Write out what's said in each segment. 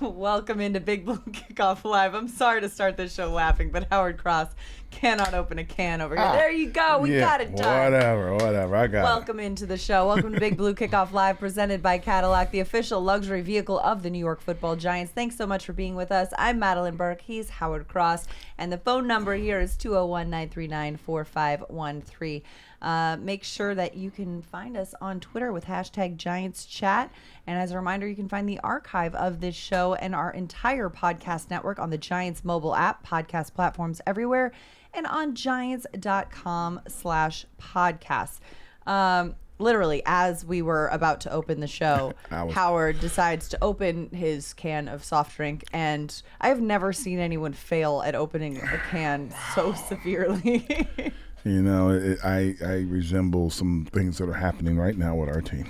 Welcome into Big Blue Kickoff Live. I'm sorry to start this show laughing, but Howard Cross cannot open a can over here. There you go. We got it done. Whatever. I got Welcome into the show. Welcome to Big Blue Kickoff Live, presented by Cadillac, the official luxury vehicle of the New York Football Giants. Thanks so much for being with us. I'm Madelyn Burke. He's Howard Cross. And the phone number here is 201-939-4513. Make sure that you can find us on Twitter with hashtag GiantsChat. And as a reminder, you can find the archive of this show and our entire podcast network on the Giants mobile app, podcast platforms everywhere, and on giants.com/podcasts. Literally, as we were about to open the show, Howard decides to open his can of soft drink, and I have never seen anyone fail at opening a can so severely. You know, I resemble some things that are happening right now with our team.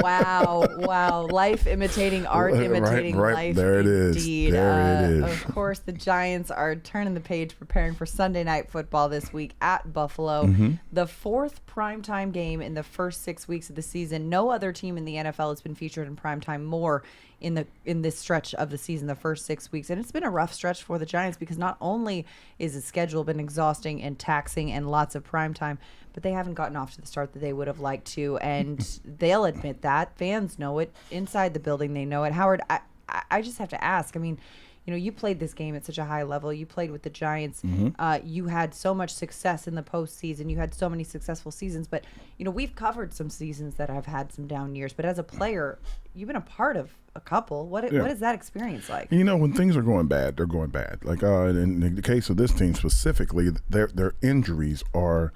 Wow. Life imitating art, imitating life. There it is. Indeed. There it is. Of course, the Giants are turning the page, preparing for Sunday Night Football this week at Buffalo. Mm-hmm. The fourth primetime game in the first 6 weeks of the season. No other team in the NFL has been featured in primetime more in this stretch of the season, the first 6 weeks. And it's been a rough stretch for the Giants because not only is the schedule been exhausting and taxing and lots of prime time, but they haven't gotten off to the start that they would have liked to. And they'll admit that. Fans know it. Inside the building, they know it. Howard, I just have to ask. I mean, you know, you played this game at such a high level. You played with the Giants. Mm-hmm. You had so much success in the postseason. You had so many successful seasons. But, you know, we've covered some seasons that have had some down years. But as a player, you've been a part of a couple. What is that experience like? You know, when things are going bad, they're going bad. Like in the case of this team specifically, their injuries are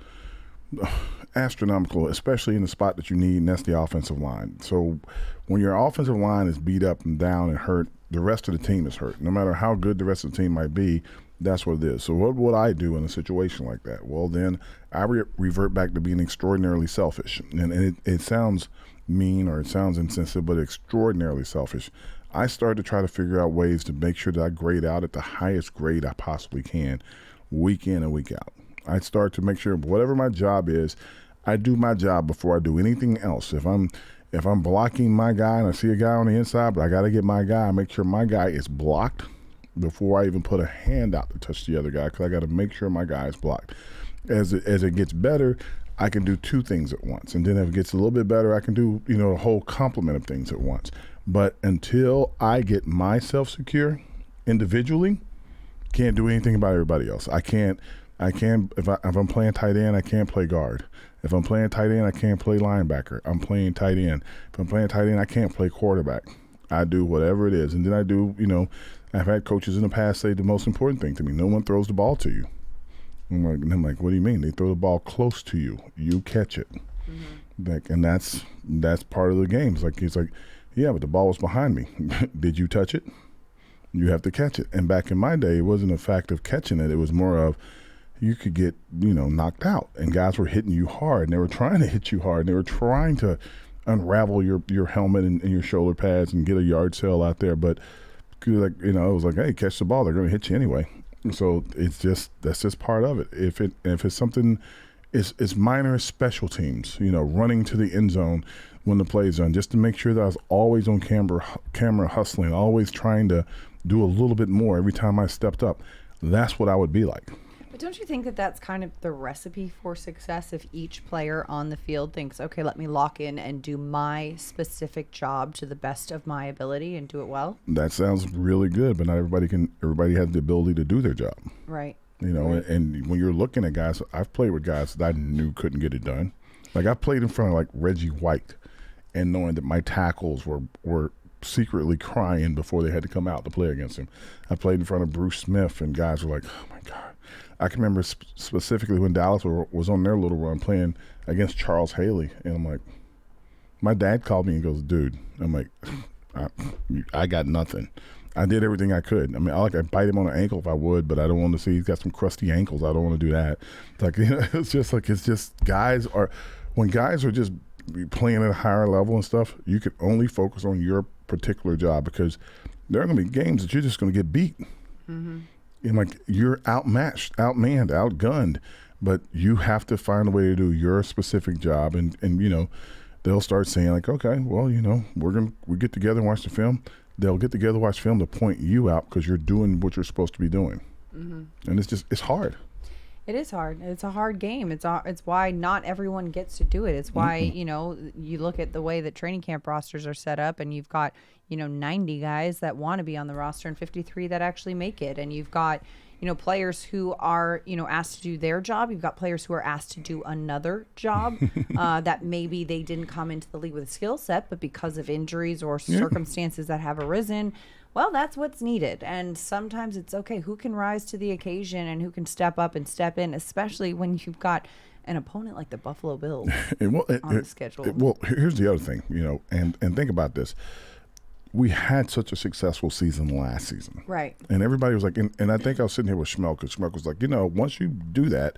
astronomical, especially in the spot that you need, and that's the offensive line. So when your offensive line is beat up and down and hurt, the rest of the team is hurt. No matter how good the rest of the team might be, that's what it is. So what would I do in a situation like that? Well, then I revert back to being extraordinarily selfish. And it sounds mean or it sounds insensitive, but extraordinarily selfish. I started to try to figure out ways to make sure that I grade out at the highest grade I possibly can, week in and week out. I start to make sure whatever my job is, I do my job before I do anything else. If I'm blocking my guy and I see a guy on the inside, but I got to get my guy, I make sure my guy is blocked before I even put a hand out to touch the other guy, because I got to make sure my guy is blocked. As it gets better, I can do two things at once. And then if it gets a little bit better, I can do, a whole complement of things at once. But until I get myself secure individually, can't do anything about everybody else. I can't if I'm playing tight end, I can't play guard. If I'm playing tight end, I can't play linebacker. I'm playing tight end. If I'm playing tight end, I can't play quarterback. I do whatever it is. And then I do, I've had coaches in the past say the most important thing to me: no one throws the ball to you. I'm like, what do you mean? They throw the ball close to you. You catch it. Mm-hmm. And that's part of the game. It's like, yeah, but the ball was behind me. Did you touch it? You have to catch it. And back in my day, it wasn't a fact of catching it. It was more of, you could get, knocked out, and guys were hitting you hard, and they were trying to hit you hard, and they were trying to unravel your helmet and your shoulder pads and get a yard sale out there. But it was like, hey, catch the ball. They're going to hit you anyway. So that's just part of it. If it's something, it's minor special teams, running to the end zone when the play's done, just to make sure that I was always on camera hustling, always trying to do a little bit more every time I stepped up. That's what I would be like. But don't you think that that's kind of the recipe for success if each player on the field thinks, okay, let me lock in and do my specific job to the best of my ability and do it well? That sounds really good, but not everybody has the ability to do their job. Right. Right. And when you're looking at guys, I've played with guys that I knew couldn't get it done. Like, I played in front of like Reggie White, and knowing that my tackles were secretly crying before they had to come out to play against him. I played in front of Bruce Smith, and guys were like, oh my God. I can remember specifically when Dallas was on their little run playing against Charles Haley, and I'm like, my dad called me and goes, dude, I'm like, I got nothing. I did everything I could. I mean, I'd bite him on the ankle if I would, but I don't want to see he's got some crusty ankles. I don't want to do that. It's just when guys are just playing at a higher level and stuff, you can only focus on your particular job, because there are going to be games that you're just going to get beat. Mm-hmm. And you're outmatched, outmanned, outgunned, but you have to find a way to do your specific job. And they'll start saying like, okay, well, we get together and watch the film. they'll get together, watch film to point you out because you're doing what you're supposed to be doing. And it's hard. It is hard. It's a hard game. It's why not everyone gets to do it. It's why, you look at the way that training camp rosters are set up, and you've got, 90 guys that want to be on the roster and 53 that actually make it. And you've got, players who are, asked to do their job. You've got players who are asked to do another job that maybe they didn't come into the league with a skill set, but because of injuries or circumstances that have arisen, well, that's what's needed. And sometimes it's okay. Who can rise to the occasion and who can step up and step in, especially when you've got an opponent like the Buffalo Bills on the schedule. Well, here's the other thing, and think about this. We had such a successful season last season. Right. And everybody was like, and I think I was sitting here with Schmelk, because Schmelk was like, once you do that,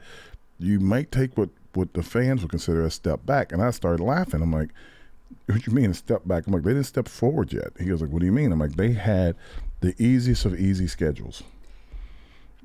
you might take what the fans would consider a step back. And I started laughing. I'm like, what you mean a step back? I'm like, they didn't step forward yet. He goes like, what do you mean? I'm like, they had the easiest of easy schedules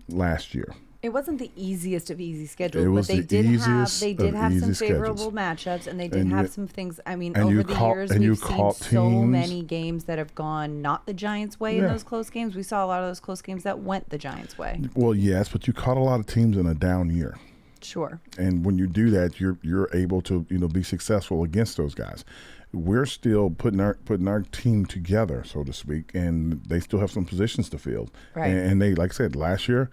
last year. It wasn't the easiest of easy schedules, but they did have some favorable matchups, and they did have some things. I mean, over the years, we've seen so many games that have gone not the Giants' way in those close games. We saw a lot of those close games that went the Giants' way. Well, yes, but you caught a lot of teams in a down year. Sure. And when you do that, you're able to be successful against those guys. We're still putting our team together, so to speak, and they still have some positions to fill. Right. And they, like I said, last year,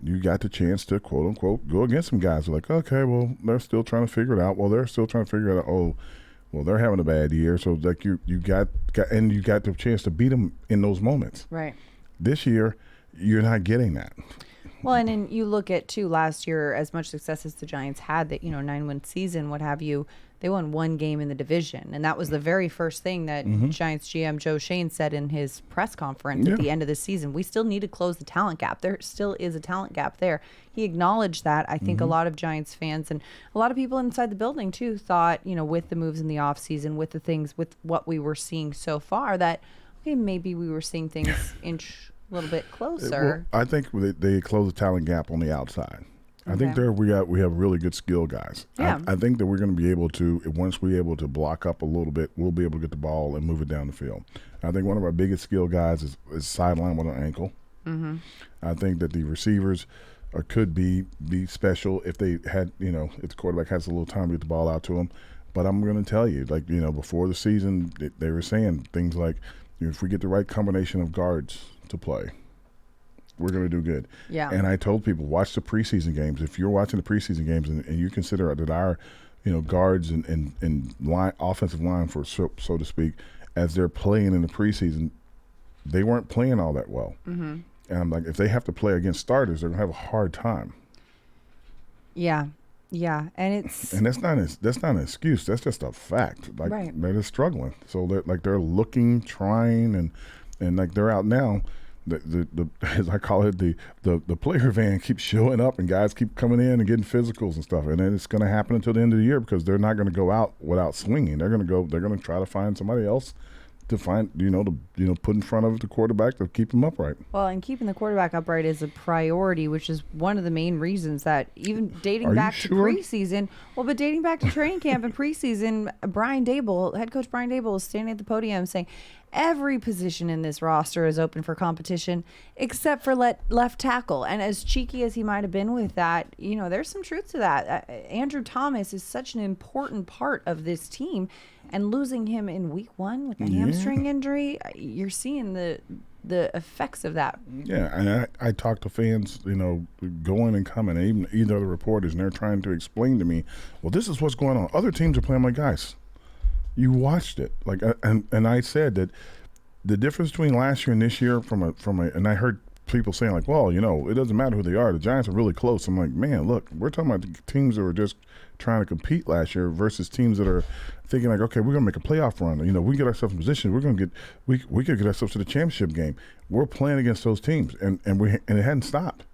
you got the chance to, quote unquote, go against some guys who are like, okay, well, they're still trying to figure it out. Well, they're still trying to figure it out. Oh, well, they're having a bad year. So like you got the chance to beat them in those moments. Right. This year, you're not getting that. Well, and then you look at, too, last year, as much success as the Giants had, that, 9-win season, what have you, they won one game in the division. And that was the very first thing that Giants GM Joe Shane said in his press conference at the end of the season. We still need to close the talent gap. There still is a talent gap there. He acknowledged that. I think a lot of Giants fans and a lot of people inside the building, too, thought, with the moves in the offseason, with the things, with what we were seeing so far, that, okay, maybe we were seeing things inch a little bit closer. Well, I think they close the talent gap on the outside. I think we have really good skill guys. Yeah. I think that we're going to be able to, once we're able to block up a little bit, we'll be able to get the ball and move it down the field. I think one of our biggest skill guys is sideline with an ankle. I think that the receivers could be special if they had, if the quarterback has a little time to get the ball out to them. But I'm going to tell you, before the season, they were saying things like, if we get the right combination of guards to play, we're going to do good. Yeah. And I told people, watch the preseason games. If you're watching the preseason games and you consider that our, guards and line, offensive line, so to speak, as they're playing in the preseason, they weren't playing all that well. And I'm like, if they have to play against starters, they're going to have a hard time. Yeah. Yeah. And that's not an excuse. That's just a fact. They're just struggling. So they're looking, trying, and they're out now. The as I call it, the player van keeps showing up and guys keep coming in and getting physicals and stuff, and then it's going to happen until the end of the year because they're not going to go out without swinging. They're going to try to find somebody else to find put in front of the quarterback to keep him upright. Well, and keeping the quarterback upright is a priority, which is one of the main reasons that even dating back to preseason, but dating back to training camp and preseason, head coach Brian Dable was standing at the podium saying every position in this roster is open for competition except for left tackle. And as cheeky as he might have been with that, there's some truth to that. Andrew Thomas is such an important part of this team, and losing him in week 1 with a hamstring injury, you're seeing the effects of that. Yeah, and I talk to fans, going and coming, and even either of the reporters, and they're trying to explain to me, well, this is what's going on. Other teams are playing. I'm like, guys, you watched it. And I said that the difference between last year and this year and I heard people saying like, well, it doesn't matter who they are. The Giants are really close. I'm like, man, look, we're talking about the teams that were just trying to compete last year versus teams that are thinking like, okay, we're going to make a playoff run. We get ourselves in position. We're going to we could get ourselves to the championship game. We're playing against those teams, and it hadn't stopped.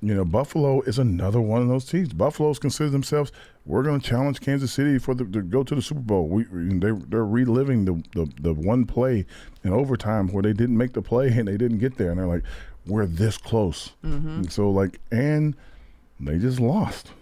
Buffalo is another one of those teams. Buffalo's consider themselves, we're going to challenge Kansas City to go to the Super Bowl. They're reliving the one play in overtime where they didn't make the play and they didn't get there, and they're like, we're this close. And so and they just lost.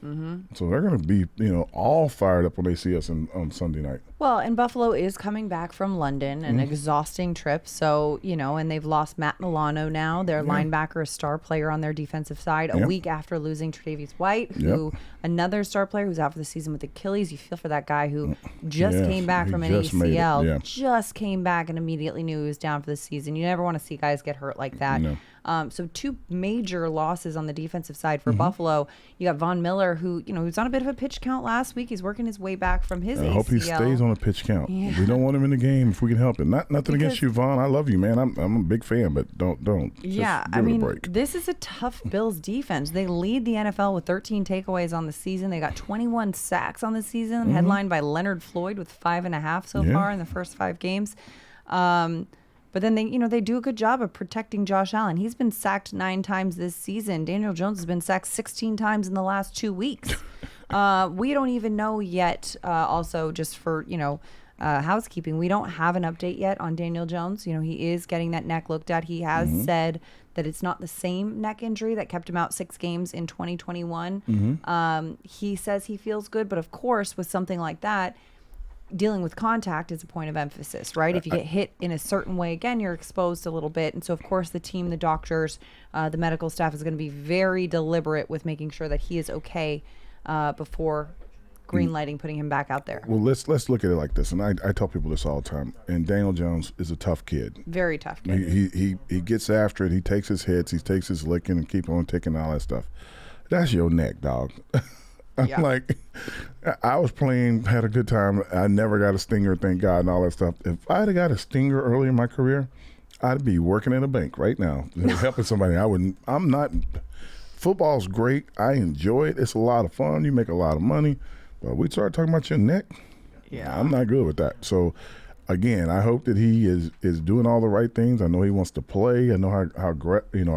So they're going to be all fired up when they see us on Sunday night. Well, and Buffalo is coming back from London, an exhausting trip. So, and they've lost Matt Milano now, their linebacker, a star player on their defensive side, a week after losing Tre'Davious White, who another star player who's out for the season with Achilles. You feel for that guy who just came back from an ACL, just came back and immediately knew he was down for the season. You never want to see guys get hurt like that. No. So two major losses on the defensive side for Buffalo. You got Von Miller, who, he was on a bit of a pitch count last week. He's working his way back from his ACL. I hope he stays on a pitch count. Yeah. We don't want him in the game if we can help it. Nothing against you, Von. I love you, man. I'm a big fan, but don't. Yeah, Just give it a break. This is a tough Bills defense. They lead the NFL with 13 takeaways on the season. They got 21 sacks on the season, headlined by Leonard Floyd with 5.5 so far in the first 5 games. But then they do a good job of protecting Josh Allen. He's been sacked 9 times this season. Daniel Jones has been sacked 16 times in the last 2 weeks. We don't even know yet. Also, just for housekeeping, we don't have an update yet on Daniel Jones. He is getting that neck looked at. He has said that it's not the same neck injury that kept him out 6 games in 2021. He says he feels good, but of course, with something like that, dealing with contact is a point of emphasis, right? If you get hit in a certain way, again, you're exposed a little bit. And so, of course, the team, the doctors, the medical staff is going to be very deliberate with making sure that he is okay before green lighting putting him back out there. Well, let's look at it like this. And I tell people this all the time. And Daniel Jones is a tough kid. Very tough kid. He gets after it. He takes his hits. He takes his licking and keep on taking all that stuff. That's your neck, dog. Yeah. Like, I was playing, had a good time. I never got a stinger, thank God, and all that stuff. If I had got a stinger early in my career, I'd be working at a bank right now, helping somebody. I'm not. Football's great. I enjoy it. It's a lot of fun. You make a lot of money. But we start talking about your neck. Yeah, I'm not good with that. So, again, I hope that he is doing all the right things. I know he wants to play. I know how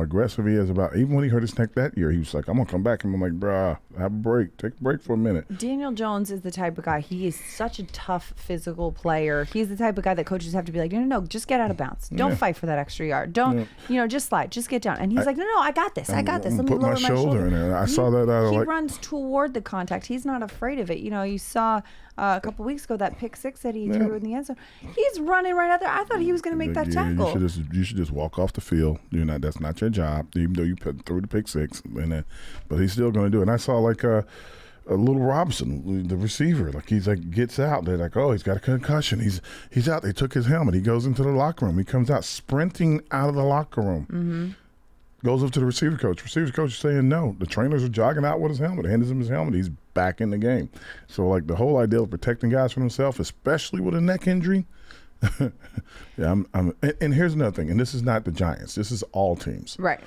aggressive he is about. Even when he hurt his neck that year, he was like, "I'm gonna come back," and I'm like, "Bruh, have a break. Take a break for a minute." Daniel Jones is the type of guy. He is such a tough physical player. He's the type of guy that coaches have to be like, "No, just get out of bounds. Don't fight for that extra yard. Don't, just slide. Just get down." And he's like, "No, I got this. I got this. Let me put lower my shoulder in there." I saw that. He runs toward the contact. He's not afraid of it. You saw a couple weeks ago that pick 6 that he threw in the end zone. He's running right out there. I thought he was going to make that tackle. You should just walk off the field. That's not your job, even though you threw the pick 6. But he's still going to do it. And I saw like a little Robinson, the receiver, gets out. They're like, "Oh, he's got a concussion. He's out." They took his helmet. He goes into the locker room. He comes out sprinting out of the locker room. Goes up to the receiver coach. Receiver coach is saying no. The trainers are jogging out with his helmet. Hands him his helmet. He's back in the game. So the whole idea of protecting guys from themselves, especially with a neck injury. And here's another thing. And this is not the Giants. This is all teams. Right.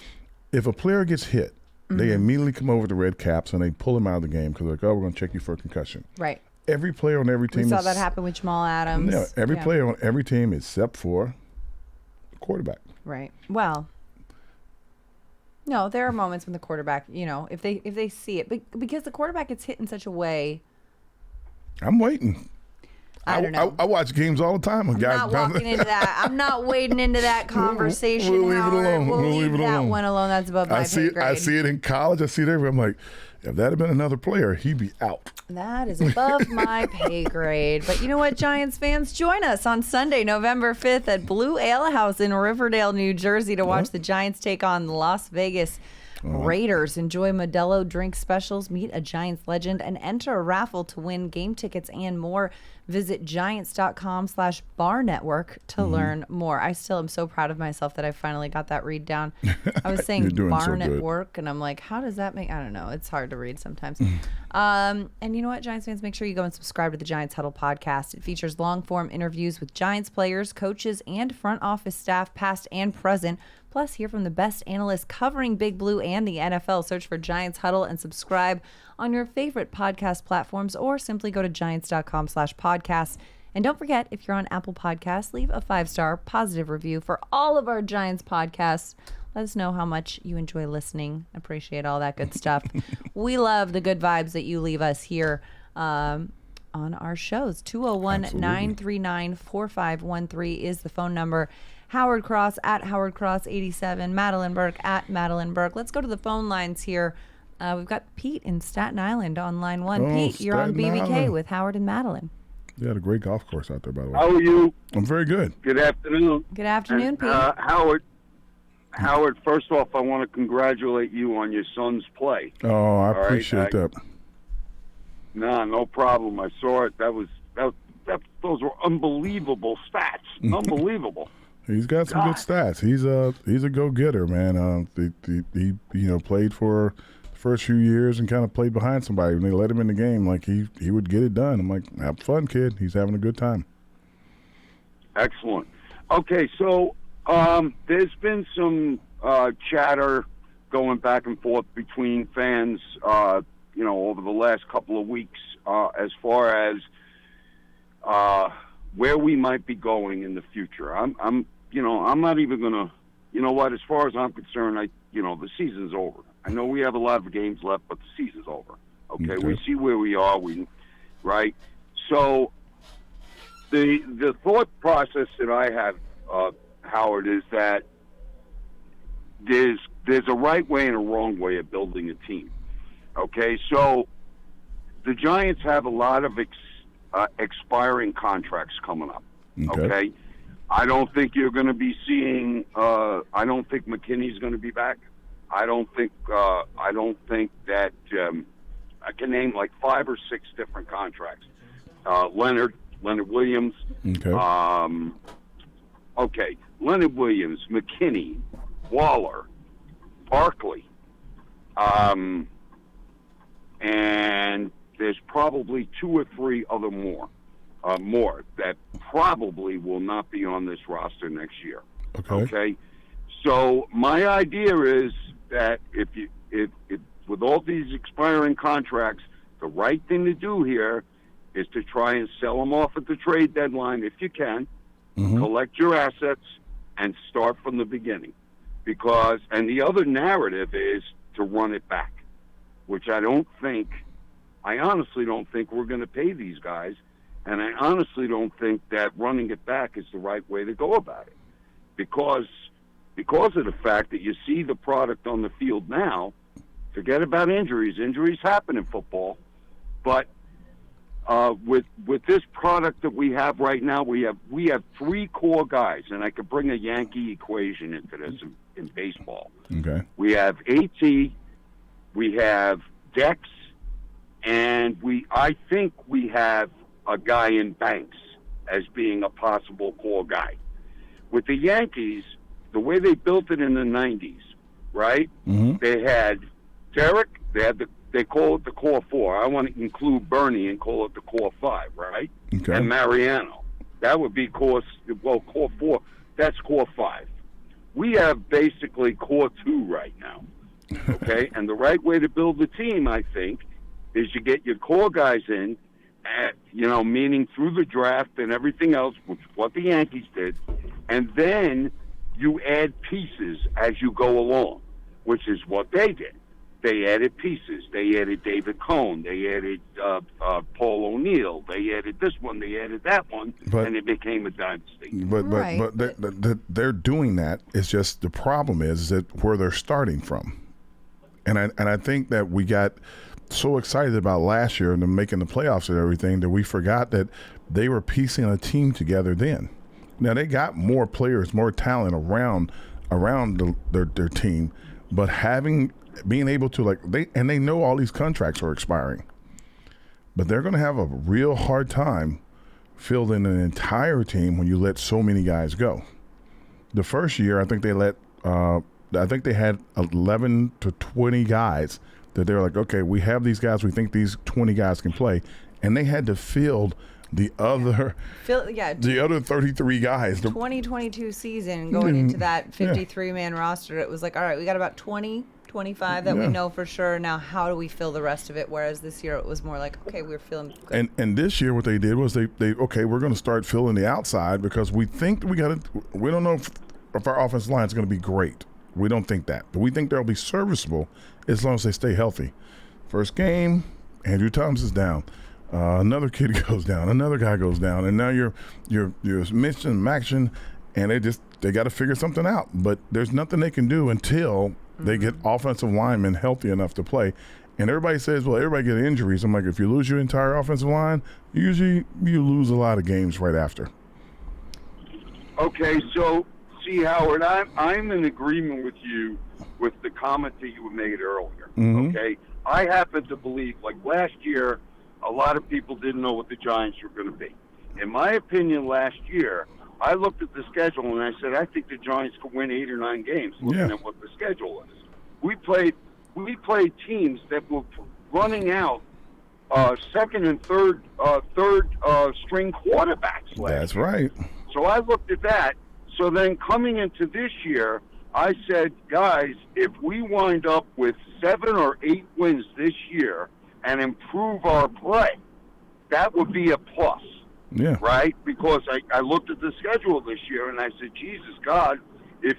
If a player gets hit, they immediately come over to red caps and they pull him out of the game because they're like, "Oh, we're going to check you for a concussion." Right. Every player on every team. We saw that happen with Jamal Adams. Yeah. Every player on every team except for the quarterback. Right. Well. No, there are moments when the quarterback, if they see it, but because the quarterback gets hit in such a way. I'm waiting. I don't know. I watch games all the time. I'm not walking into that. I'm not wading into that conversation. We'll leave it alone. We'll leave that one alone. That's above my pay grade. I see it in college. I see it everywhere. I'm like, if that had been another player, he'd be out. That is above my pay grade. But you know what, Giants fans? Join us on Sunday, November 5th at Blue Ale House in Riverdale, New Jersey to watch the Giants take on the Las Vegas Raiders. Enjoy Modelo drink specials, meet a Giants legend, and enter a raffle to win game tickets and more. Visit giants.com/bar network to learn more. I still am so proud of myself that I finally got that read down. I was saying bar network, and I'm like, how does that make? I don't know. It's hard to read sometimes. And you know what, Giants fans, make sure you go and subscribe to the Giants Huddle podcast. It features long-form interviews with Giants players, coaches, and front office staff, past and present. Plus, hear from the best analysts covering Big Blue and the NFL. Search for Giants Huddle and subscribe on your favorite podcast platforms, or simply go to giants.com/podcasts. And don't forget, if you're on Apple Podcasts, leave a 5-star positive review for all of our Giants podcasts. Let us know how much you enjoy listening. Appreciate all that good stuff. We love the good vibes that you leave us here on our shows. 201-939-4513 is the phone number. Howard Cross at Howard Cross 87. Madelyn Burke at Madelyn Burke. Let's go to the phone lines here. We've got Pete in Staten Island on line 1. Pete, you're on BBK with Howard and Madelyn. They had a great golf course out there, by the way. How are you? I'm very good. Good afternoon. Good afternoon, And, Pete. Howard, first off, I want to congratulate you on your son's play. Oh, I right, appreciate that. No problem. I saw it. Those were unbelievable stats. Unbelievable. He's got some good stats. He's a go-getter, man. He played for the first few years and kind of played behind somebody. When they let him in the game, like he would get it done. I'm like, have fun, kid. He's having a good time. Excellent. Okay, so there's been some chatter going back and forth between fans, over the last couple of weeks, as far as where we might be going in the future. I'm not even gonna, as far as I'm concerned, the season's over. I know we have a lot of games left, but the season's over. Okay. We see where we are. Right. So the thought process that I have, Howard, is that there's a right way and a wrong way of building a team. Okay, so the Giants have a lot of expiring contracts coming up. Okay, I don't think you're going to be seeing. I don't think McKinney's going to be back. I don't think that I can name like 5 or 6 different contracts. Leonard Williams. Okay. Leonard Williams, McKinney, Waller, Barkley, and there's probably 2 or 3 other more that probably will not be on this roster next year. Okay. So my idea is that if with all these expiring contracts, the right thing to do here is to try and sell them off at the trade deadline if you can. Collect your assets and start from the beginning. And the other narrative is to run it back, which I honestly don't think we're going to pay these guys. And I honestly don't think that running it back is the right way to go about it. Because of the fact that you see the product on the field now, forget about injuries. Injuries happen in football. But with this product that we have right now, we have 3 core guys, and I could bring a Yankee equation into this in baseball. Okay. We have AT, we have Dex, and I think we have a guy in Banks as being a possible core guy. With the Yankees, the way they built it in the 90s, right? They had Derek, they call it the core 4. I want to include Bernie and call it the core 5, right? Okay. And Mariano. That would be core 4. That's core 5. We have basically core 2 right now. Okay? And the right way to build the team, I think, is you get your core guys in, meaning through the draft and everything else, which is what the Yankees did, and then you add pieces as you go along, which is what they did. They added pieces. They added David Cohn. They added Paul O'Neill. They added this one. They added that one, and it became a dynasty. But they're doing that. It's just the problem is that where they're starting from, and I think that we got so excited about last year and them making the playoffs and everything that we forgot that they were piecing a team together then. Now they got more players, more talent around their team, but being able to they know all these contracts are expiring, but they're going to have a real hard time fielding an entire team when you let so many guys go. The first year, I think they had 11 to 20 guys that they're like, okay, we have these guys, we think these 20 guys can play, and they had to field the other 33 guys. 2022 season going into that 53-man roster, it was like, all right, we got about 25 that we know for sure. Now, how do we fill the rest of it? Whereas this year, it was more like, okay, we're feeling good. And this year, what they did was we're going to start filling the outside because we think we don't know if our offensive line is going to be great. We don't think that. But we think they'll be serviceable as long as they stay healthy. First game, Andrew Thomas is down. Another kid goes down. Another guy goes down. And now you're mixing, and they got to figure something out. But there's nothing they can do until they get offensive linemen healthy enough to play. And everybody says, well, everybody get injuries. I'm like, if you lose your entire offensive line, usually you lose a lot of games right after. Okay, so see, Howard, I'm in agreement with you with the comment that you made earlier. Mm-hmm. Okay, I happen to believe, like last year, a lot of people didn't know what the Giants were going to be. In my opinion, last year, I looked at the schedule and I said, I think the Giants could win 8 or 9 games, looking at what the schedule is. We played teams that were running out second and third string quarterbacks last That's year. right. So I looked at that. So then coming into this year, I said, guys, if we wind up with 7 or 8 wins this year and improve our play, that would be a plus. Yeah. Right? Because I looked at the schedule this year and I said, Jesus God, if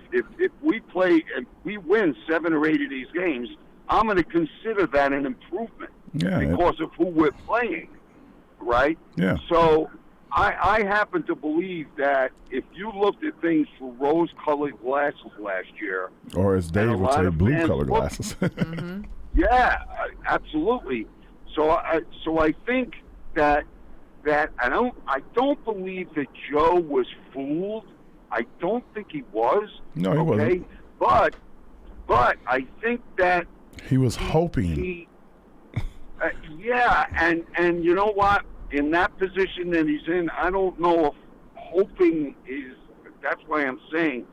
we play and we win 7 or 8 of these games, I'm going to consider that an improvement because of who we're playing, right? Yeah. So I happen to believe that if you looked at things through rose-colored glasses last year, or as Dave would say, blue-colored glasses. Mm-hmm. Yeah, absolutely. So I think that I don't believe that Joe was fooled. I don't think he was. No, he wasn't. But I think that he was hoping. And you know what? In that position that he's in, I don't know if hoping is. That's why I'm saying,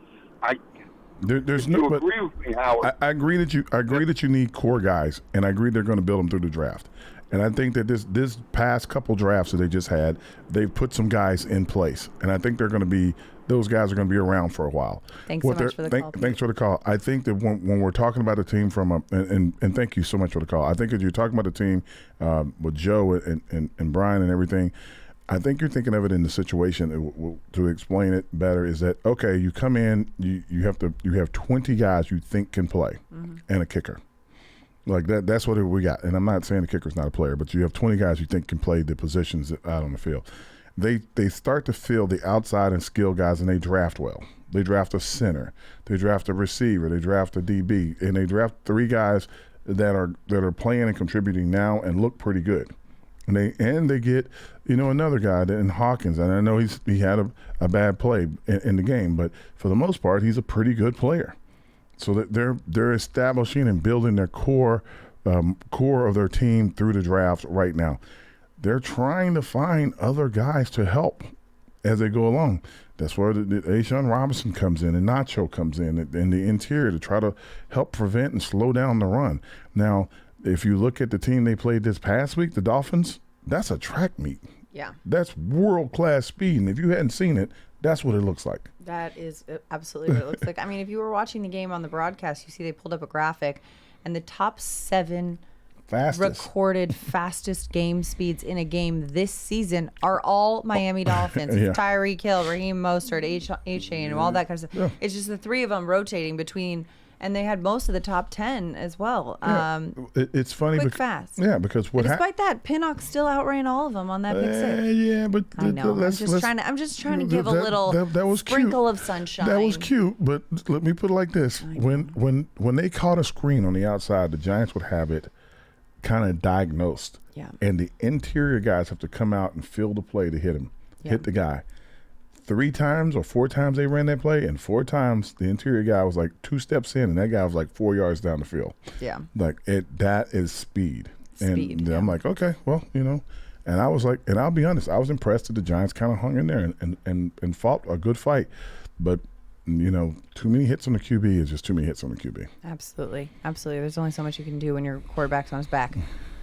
there's you no. agree with me, Howard? I agree that you need core guys, and I agree they're going to build them through the draft. And I think that this past couple drafts that they just had, they've put some guys in place, and I think those guys are going to be around for a while. Thanks so much for the call. Thanks for the call. I think that when we're talking about a team and thank you so much for the call. I think if you're talking about a team with Joe and Brian and everything, I think you're thinking of it in the situation. To explain it better is that, okay, you come in, you have 20 guys you think can play, and a kicker. Like that's what we got. And I'm not saying the kicker's not a player, but you have 20 guys you think can play the positions out on the field. They start to fill the outside and skill guys, and they draft well. They draft a center, they draft a receiver, they draft a DB, and they draft 3 guys that are playing and contributing now and look pretty good. And they get another guy in Hawkins, and I know he had a bad play in the game, but for the most part he's a pretty good player. So that they're establishing and building their core of their team through the draft right now. They're trying to find other guys to help as they go along. That's where the A'Shaun Robinson comes in and Nacho comes in the interior to try to help prevent and slow down the run. Now, if you look at the team they played this past week, the Dolphins, that's a track meet. Yeah. That's world-class speed, and if you hadn't seen it, that's what it looks like. That is absolutely what it looks like. I mean, if you were watching the game on the broadcast, you see they pulled up a graphic, and the top 7 recorded fastest game speeds in a game this season are all Miami Dolphins. Yeah. Tyreek Hill, Raheem Mostert, Achane, and all that kind of stuff. Yeah. It's just the 3 of them rotating between, and they had most of the top 10 as well. Yeah. It's funny. Fast. Yeah, because despite that, Pinnock still outran all of them on that pick 6. Yeah, but I know. I'm just trying to give a little that was sprinkle cute. of sunshine. That was cute, but let me put it like this: when they caught a screen on the outside, the Giants would have it kind of diagnosed. Yeah. And the interior guys have to come out and fill the play to hit him, hit the guy. 3 times or 4 times they ran that play, and 4 times the interior guy was like 2 steps in, and that guy was like 4 yards down the field. Yeah. Like that is speed. And I'm like, okay, well, and I was like, and I'll be honest, I was impressed that the Giants kind of hung in there and fought a good fight. But too many hits on the QB is just too many hits on the QB. Absolutely. There's only so much you can do when your quarterback's on his back.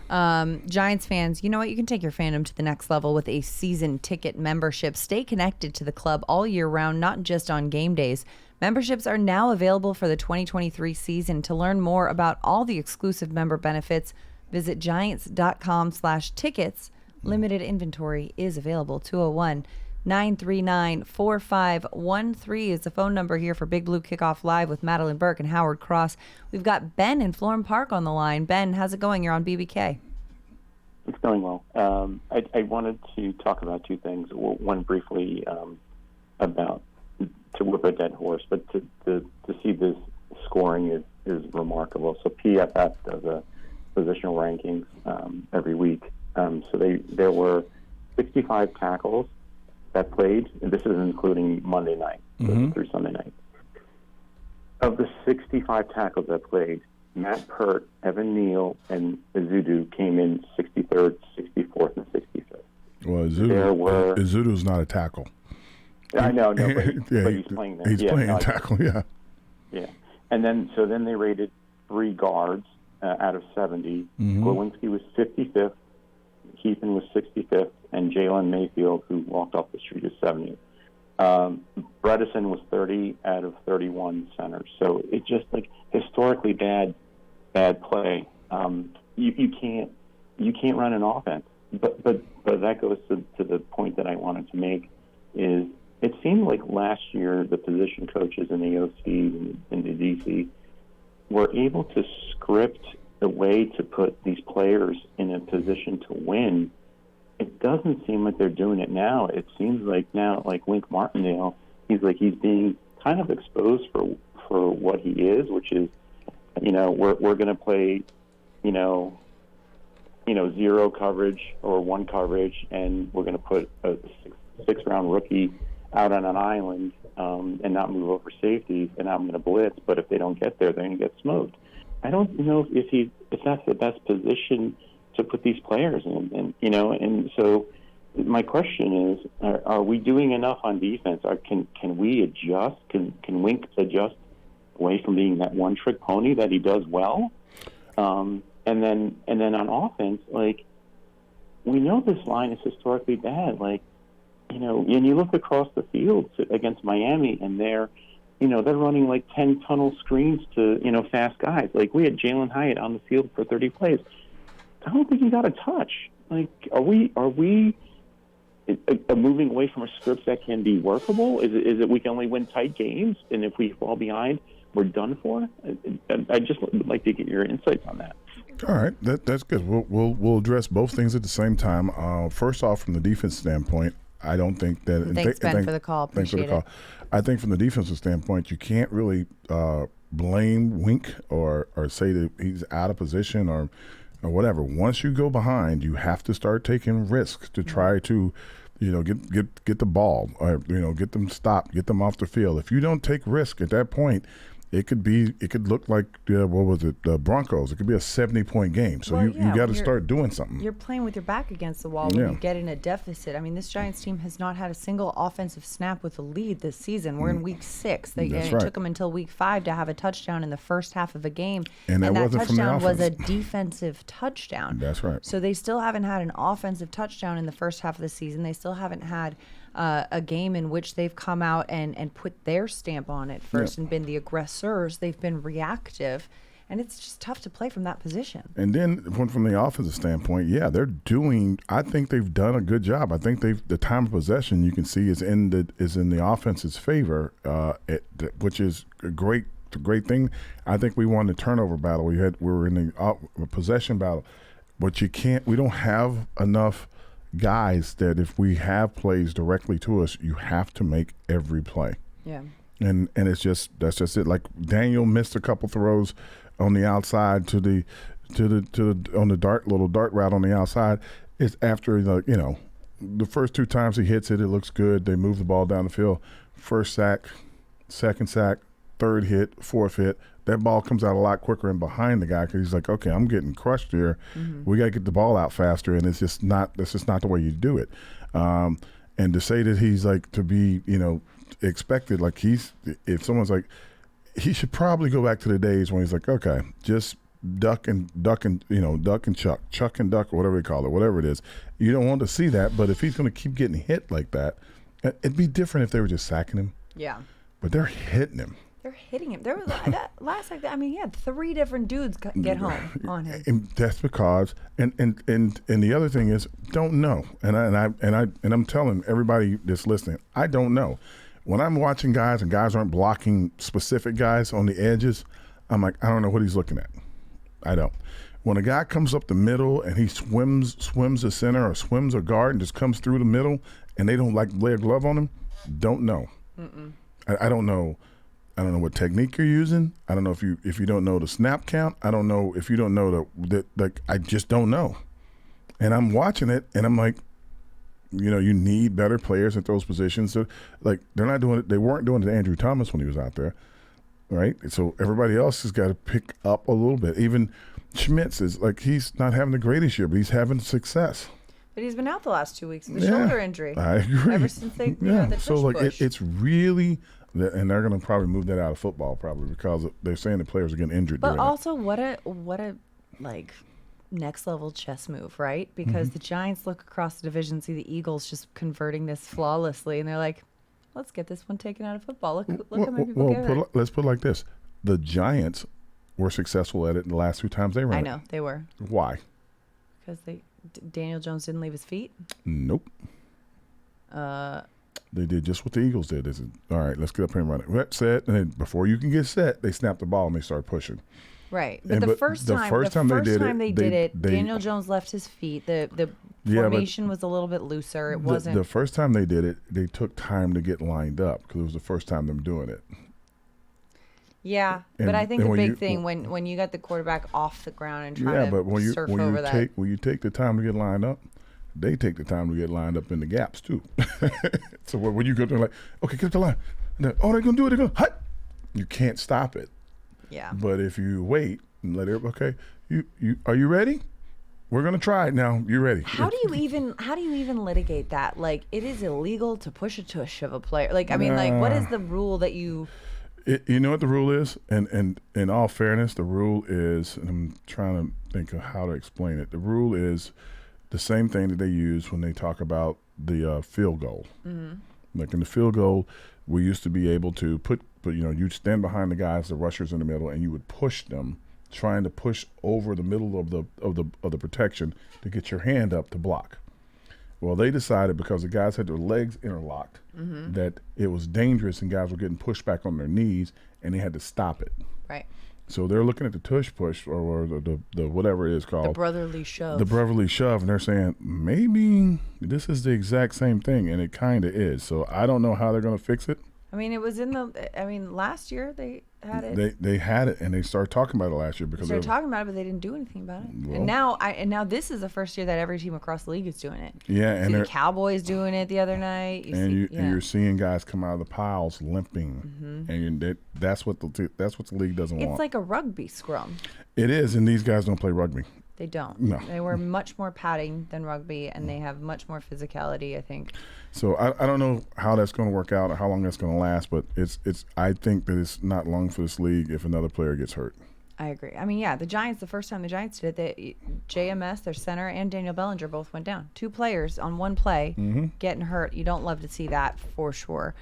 Giants fans, you know what? You can take your fandom to the next level with a season ticket membership. Stay connected to the club all year round, not just on game days. Memberships are now available for the 2023 season. To learn more about all the exclusive member benefits, visit giants.com/tickets. Limited inventory is available. 201-939-4513 is the phone number here for Big Blue Kickoff Live with Madelyn Burke and Howard Cross. We've got Ben in Florham Park on the line. Ben, how's it going? You're on BBK. It's going well. I wanted to talk about 2 things. One briefly about to whip a dead horse, but to see this scoring is remarkable. So PFF does positional rankings every week. So there were 65 tackles that played, and this is including Monday night through Sunday night. Of the 65 tackles that played, Matt Pert, Evan Neal, and Izudu came in 63rd, 64th, and 65th. Well, Izudu's not a tackle. I know, no, but he's playing there. He's playing tackle, yeah. Yeah. And then they rated 3 guards out of 70. Glowinski was 55th, Keithan was 65th, and Jalen Mayfield, who walked off the street, is 70th. Bredesen was 30 out of 31 centers. So it's just like historically bad play. You can't run an offense. But that goes to the point that I wanted to make is it seemed like last year the position coaches in the OC and the DC were able to script a way to put these players in a position to win. It doesn't seem like they're doing it now. It seems like now, like Wink Martindale, he's being kind of exposed for what he is, which is, we're going to play, 0 coverage or 1 coverage, and we're going to put a 6-round rookie out on an island and not move over safeties, and I'm going to blitz. But if they don't get there, they're going to get smoked. I don't know if that's the best position to put these players in, and so my question is, are we doing enough on defense? Can we adjust? Can Wink adjust away from being that one-trick pony that he does well? And then on offense, we know this line is historically bad. And you look across the field against Miami, and they're running 10 tunnel screens to, fast guys. We had Jalen Hyatt on the field for 30 plays. I don't think he got a touch. Are we moving away from a script that can be workable? Is it we can only win tight games, and if we fall behind, we're done for? I just would like to get your insights on that. All right, that's good. We'll address both things at the same time. First off, from the defense standpoint, I don't think that. Thanks, Ben, for the call. Appreciate it. I think from the defensive standpoint, you can't really blame Wink or say that he's out of position or whatever. Once you go behind, you have to start taking risks to try to, get the ball or get them stopped, get them off the field. If you don't take risk at that point, it could look like the Broncos. It could be a 70-point game. So you got to start doing something. You're playing with your back against the wall when you get in a deficit. I mean, this Giants team has not had a single offensive snap with a lead this season. We're in week 6. It took them until week 5 to have a touchdown in the first half of a game, and that wasn't touchdown from the was a defensive touchdown. That's right. So they still haven't had an offensive touchdown in the first half of the season. They still haven't had a game in which they've come out and put their stamp on it first and been the aggressors. They've been reactive, and it's just tough to play from that position. And then from the offensive standpoint, I think they've done a good job. I think the time of possession you can see is in the offense's favor, which is a great thing. I think we won the turnover battle. We were in the possession battle, but we don't have enough guys that if we have plays directly to us, you have to make every play. Yeah. And that's just it. Like Daniel missed a couple throws on the outside on the little dart route on the outside. It's after the first 2 times he hits it, it looks good. They move the ball down the field. First sack, second sack, third hit, fourth hit. That ball comes out a lot quicker and behind the guy because he's like, okay, I'm getting crushed here. We got to get the ball out faster, and that's just not the way you do it. And to say that he's to be, expected, if someone's he should probably go back to the days when he's okay, just duck and chuck and duck, or whatever they call it, whatever it is. You don't want to see that, but if he's going to keep getting hit like that, it'd be different if they were just sacking him. Yeah. But they're hitting him. They're hitting him. There was that last he had 3 different dudes get home on him. And that's because, and the other thing is, don't know. And I'm telling everybody that's listening, I don't know. When I'm watching guys and guys aren't blocking specific guys on the edges, I'm like, I don't know what he's looking at. I don't. When a guy comes up the middle and he swims the center or swims a guard and just comes through the middle and they don't lay a glove on him, don't know. I don't know. I don't know what technique you're using. I don't know if you don't know the snap count. I don't know if you don't know I just don't know. And I'm watching it, and I'm like, you need better players at those positions. So, they're not doing it. They weren't doing it to Andrew Thomas when he was out there, right? So everybody else has got to pick up a little bit. Even Schmitz is he's not having the greatest year, but he's having success. But he's been out the last 2 weeks with a shoulder injury. I agree. Ever since the push. It's really, and they're going to probably move that out of football probably because they're saying the players are getting injured. But also, what a next level chess move, right? Because the Giants look across the division, see the Eagles just converting this flawlessly, and they're like, let's get this one taken out of football. Look how many people get hurt. Let's put it like this: the Giants were successful at it the last 2 times they ran. I know they were. Why? Because Daniel Jones didn't leave his feet. Nope. They did just what the Eagles did. They said, all right, let's get up here and run it. That's set. And then before you can get set, they snap the ball and they start pushing. Right. But the first time they did it, Daniel Jones left his feet. The formation was a little bit looser. It wasn't. The first time they did it, they took time to get lined up because it was the first time them doing it. Yeah, but I think the big thing when you got the quarterback off the ground and trying to surf over that. When you take the time to get lined up, they take the time to get lined up in the gaps too. So when you go to okay, get up the line. They're going to do it. They're going to you can't stop it. Yeah. But if you wait and let it, okay, you are you ready? We're going to try it now. You ready? How do you even litigate that? It is illegal to push a tush of a player. What is the rule that you? You know what the rule is? And in all fairness, the rule is, and I'm trying to think of how to explain it. The rule is the same thing that they use when they talk about the field goal. Mm-hmm. Like in the field goal, we used to be able to you'd stand behind the guys, the rushers in the middle, and you would push them, trying to push over the middle of the protection to get your hand up to block. Well, they decided because the guys had their legs interlocked that it was dangerous and guys were getting pushed back on their knees, and they had to stop it. Right. So they're looking at the tush push or the whatever it is called. The brotherly shove. The brotherly shove, and they're saying maybe this is the exact same thing, and it kind of is. So I don't know how they're going to fix it. I mean, it was last year they had it. They had it, and they started talking about it last year because they started talking about it, but they didn't do anything about it. Well, and now this is the first year that every team across the league is doing it. Yeah, and the Cowboys doing it the other night. And you're seeing guys come out of the piles limping, and that's what the league doesn't want. It's like a rugby scrum. It is, and these guys don't play rugby. They don't. No. They wear much more padding than rugby, and they have much more physicality, I think. So I don't know how that's going to work out or how long that's going to last, but I think that it's not long for this league if another player gets hurt. I agree. I mean, yeah, the Giants, the first time the Giants did it, JMS, their center, and Daniel Bellinger both went down. 2 players on one play getting hurt. You don't love to see that for sure.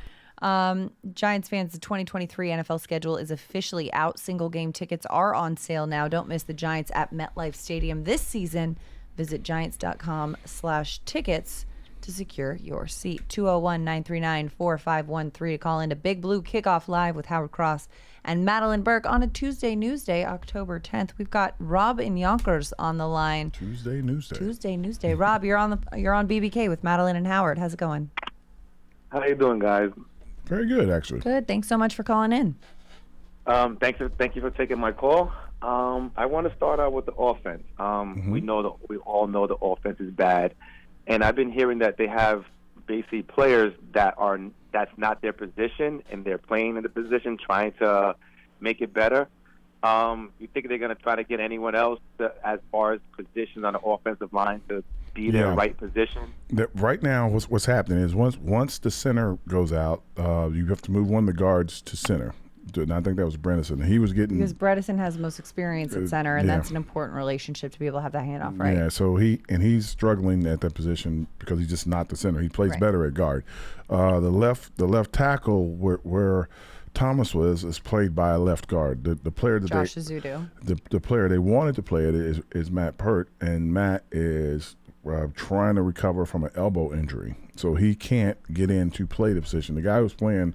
Giants fans, the 2023 NFL schedule is officially out. Single game tickets are on sale now. Don't miss the Giants at MetLife Stadium this season. Visit giants.com/tickets to secure your seat. 201-939-4513 to call into Big Blue Kickoff Live with Howard Cross and Madelyn Burke on a Tuesday Newsday, October 10th. We've got Rob in Yonkers on the line. Tuesday Newsday. Rob, you're on BBK with Madelyn and Howard. How's it going? How you doing, guys? Very good, actually. Good. Thanks so much for calling in. Thank you for taking my call. I want to start out with the offense. We all know the offense is bad, and I've been hearing that they have basically players that's not their position, and they're playing in the position, trying to make it better. You think they're going to try to get anyone else as far as positions on the offensive line to be their right position? Right now, what's happening is once the center goes out, you have to move one of the guards to center. And I think that was Bredesen. He was getting because Bredesen has the most experience at center, and that's an important relationship to be able to have that handoff, right? Yeah. So he's struggling at that position because he's just not the center. He plays better at guard. The left tackle where Thomas is played by a left guard. The player that Josh Azudu. The player they wanted to play it is Matt Pert, and Matt is trying to recover from an elbow injury, so he can't get in to play the position. The guy who was playing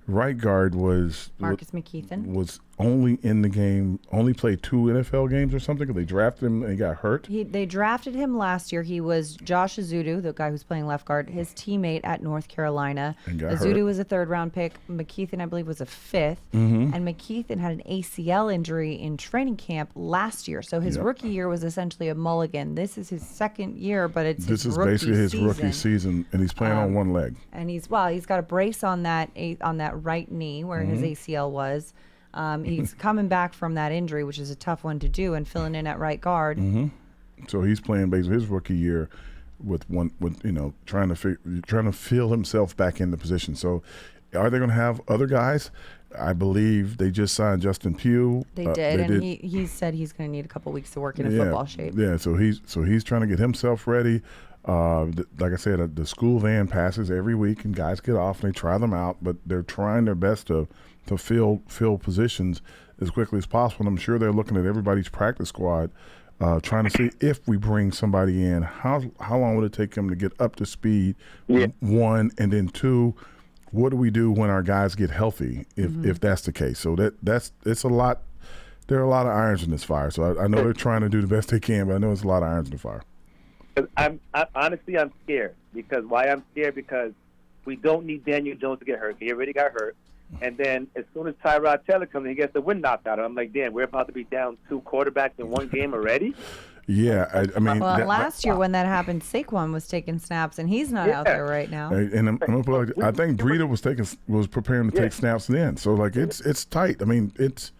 right guard was Marcus McKeithen. Was only in the game, only played 2 NFL games or something because they drafted him and he got hurt? They drafted him last year. He was Josh Azudu, the guy who's playing left guard, his teammate at North Carolina. And got Azudu hurt. was a 3rd-round pick. McKeithen, I believe, was a 5th. And McKeithen had an ACL injury in training camp last year. So his rookie year was essentially a mulligan. This is his 2nd year, but it's This his is rookie basically his season. rookie season, and he's playing on one leg. And he's got a brace on that right knee where his ACL was. He's coming back from that injury, which is a tough one to do, and filling in at right guard. So he's playing basically his rookie year with trying to feel himself back in the position. So are they going to have other guys? I believe they just signed Justin Pugh. They did. He said he's going to need a couple weeks to work in football shape. Yeah, so he's trying to get himself ready. Like I said, the school van passes every week, and guys get off and they try them out, but they're trying their best to fill positions as quickly as possible. And I'm sure they're looking at everybody's practice squad, trying to see if we bring somebody in, how long would it take them to get up to speed? Yeah. 1, and then 2, what do we do when our guys get healthy? If that's the case, so it's a lot. There are a lot of irons in this fire. So I know they're trying to do the best they can, but I know it's a lot of irons in the fire. Honestly, I'm scared. Why I'm scared? Because we don't need Daniel Jones to get hurt. He already got hurt. And then as soon as Tyrod Taylor comes in, he gets the wind knocked out of him. I'm like, damn, we're about to be down 2 quarterbacks in one game already? Yeah, I mean. Well, last year when that happened, Saquon was taking snaps, and he's not out there right now. And I'm gonna put I think Breida was preparing to take snaps then. So it's tight. I mean, it's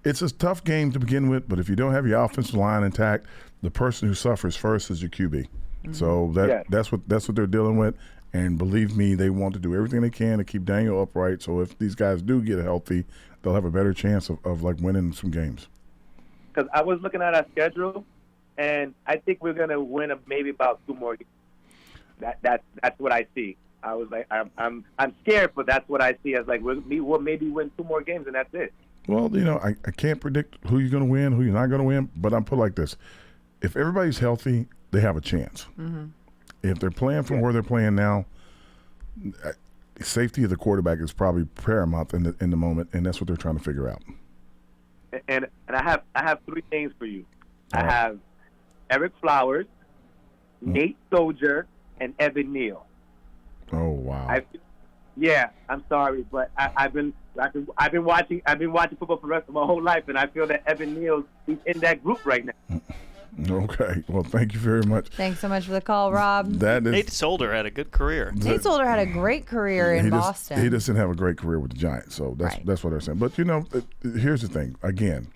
a tough game to begin with, but if you don't have your offensive line intact, the person who suffers first is your QB. So that's what they're dealing with. And believe me, they want to do everything they can to keep Daniel upright. So if these guys do get healthy, they'll have a better chance of winning some games. Because I was looking at our schedule, and I think we're going to win maybe about 2 more games. That's what I see. I was like, I'm scared, but that's what I see as like we'll maybe win 2 more games, and that's it. Well, I can't predict who you're going to win, who you're not going to win, but I'm put like this: if everybody's healthy, they have a chance. If they're playing from where they're playing now, safety of the quarterback is probably paramount in the moment, and that's what they're trying to figure out. And I have 3 names for you. I have Eric Flowers, Nate Soldier, and Evan Neal. Oh wow! I'm sorry, but I've been watching football for the rest of my whole life, and I feel that Evan Neal is in that group right now. Okay. Well, thank you very much. Thanks so much for the call, Rob. Nate Solder had a good career. Nate Solder had a great career in Boston. He just didn't have a great career with the Giants, so that's what they're saying. But here's the thing. Again,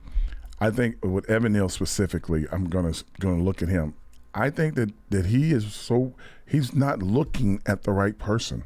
I think with Evan Neal specifically, I'm gonna look at him. I think that he's not looking at the right person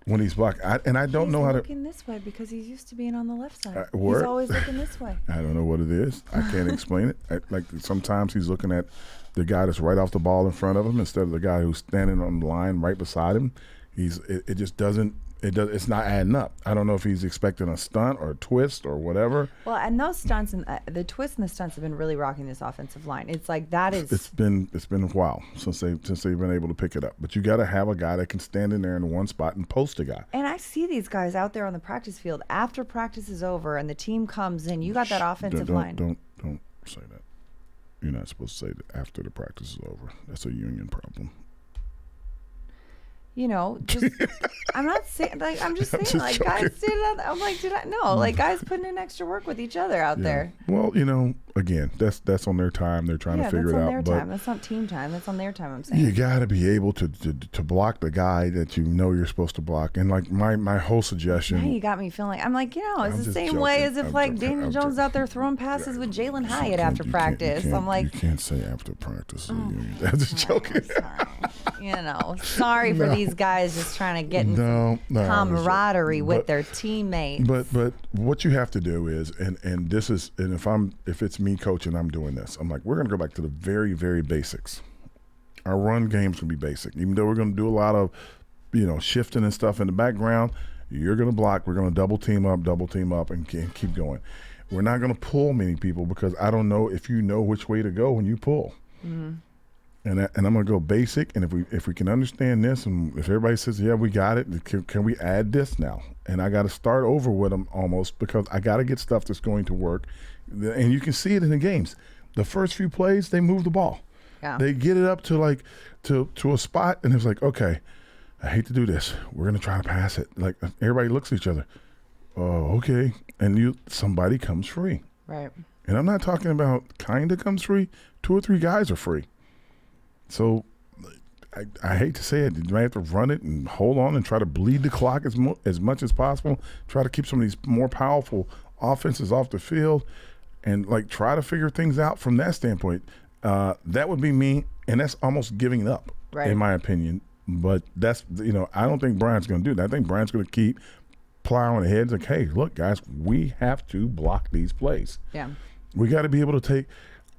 when he's blocking. I don't know how to. He's looking this way because he's used to being on the left side. He's always looking this way. I don't know what it is. I can't explain it. Like sometimes he's looking at the guy that's right off the ball in front of him instead of the guy who's standing on the line right beside him. It just doesn't. It's not adding up. I don't know if he's expecting a stunt or a twist or whatever. Well, and those stunts and the twists and the stunts have been really rocking this offensive line. It's like that is. It's been a while since they've been able to pick it up. But you got to have a guy that can stand in there in one spot and post a guy. And I see these guys out there on the practice field after practice is over and the team comes in. You got that offensive line. Don't say that. You're not supposed to say that after the practice is over. That's a union problem. Just I'm not saying I'm just saying guys did it. I'm like, did I? No, guys putting in extra work with each other out there. Well, again, that's on their time. They're trying to figure it out. That's on their time. That's not team time. That's on their time. I'm saying you got to be able to block the guy that you're supposed to block. And like my whole suggestion. Now you got me feeling like it's the same way as if Daniel Jones out there throwing passes with Jalen Hyatt after practice. I'm like, you can't say after practice. That's a joke. Sorry for these guys just trying to get in camaraderie with their teammates. But what you have to do is, and this is, and if it's me coaching, I'm doing this. I'm like, we're going to go back to the very, very basics. Our run game's going to be basic. Even though we're going to do a lot of, shifting and stuff in the background, you're going to block. We're going to double team up, and keep going. We're not going to pull many people because I don't know if you know which way to go when you pull. Mm-hmm. And I'm gonna go basic. And if we can understand this, and if everybody says, yeah, we got it, can we add this now? And I got to start over with them almost, because I got to get stuff that's going to work. And you can see it in the games. The first few plays, they move the ball. Yeah. They get it up to like to a spot, and it's like, okay, I hate to do this. We're gonna try to pass it. Like everybody looks at each other. Oh, okay. And somebody comes free. Right. And I'm not talking about kind of comes free. 2 or 3 guys are free. So I hate to say it. You might have to run it and hold on and try to bleed the clock as much as possible. Try to keep some of these more powerful offenses off the field, and like try to figure things out from that standpoint. That would be me, and that's almost giving up, in my opinion. But that's, I don't think Brian's going to do that. I think Brian's going to keep plowing ahead. It's like, hey, look, guys, we have to block these plays. Yeah. We got to be able to take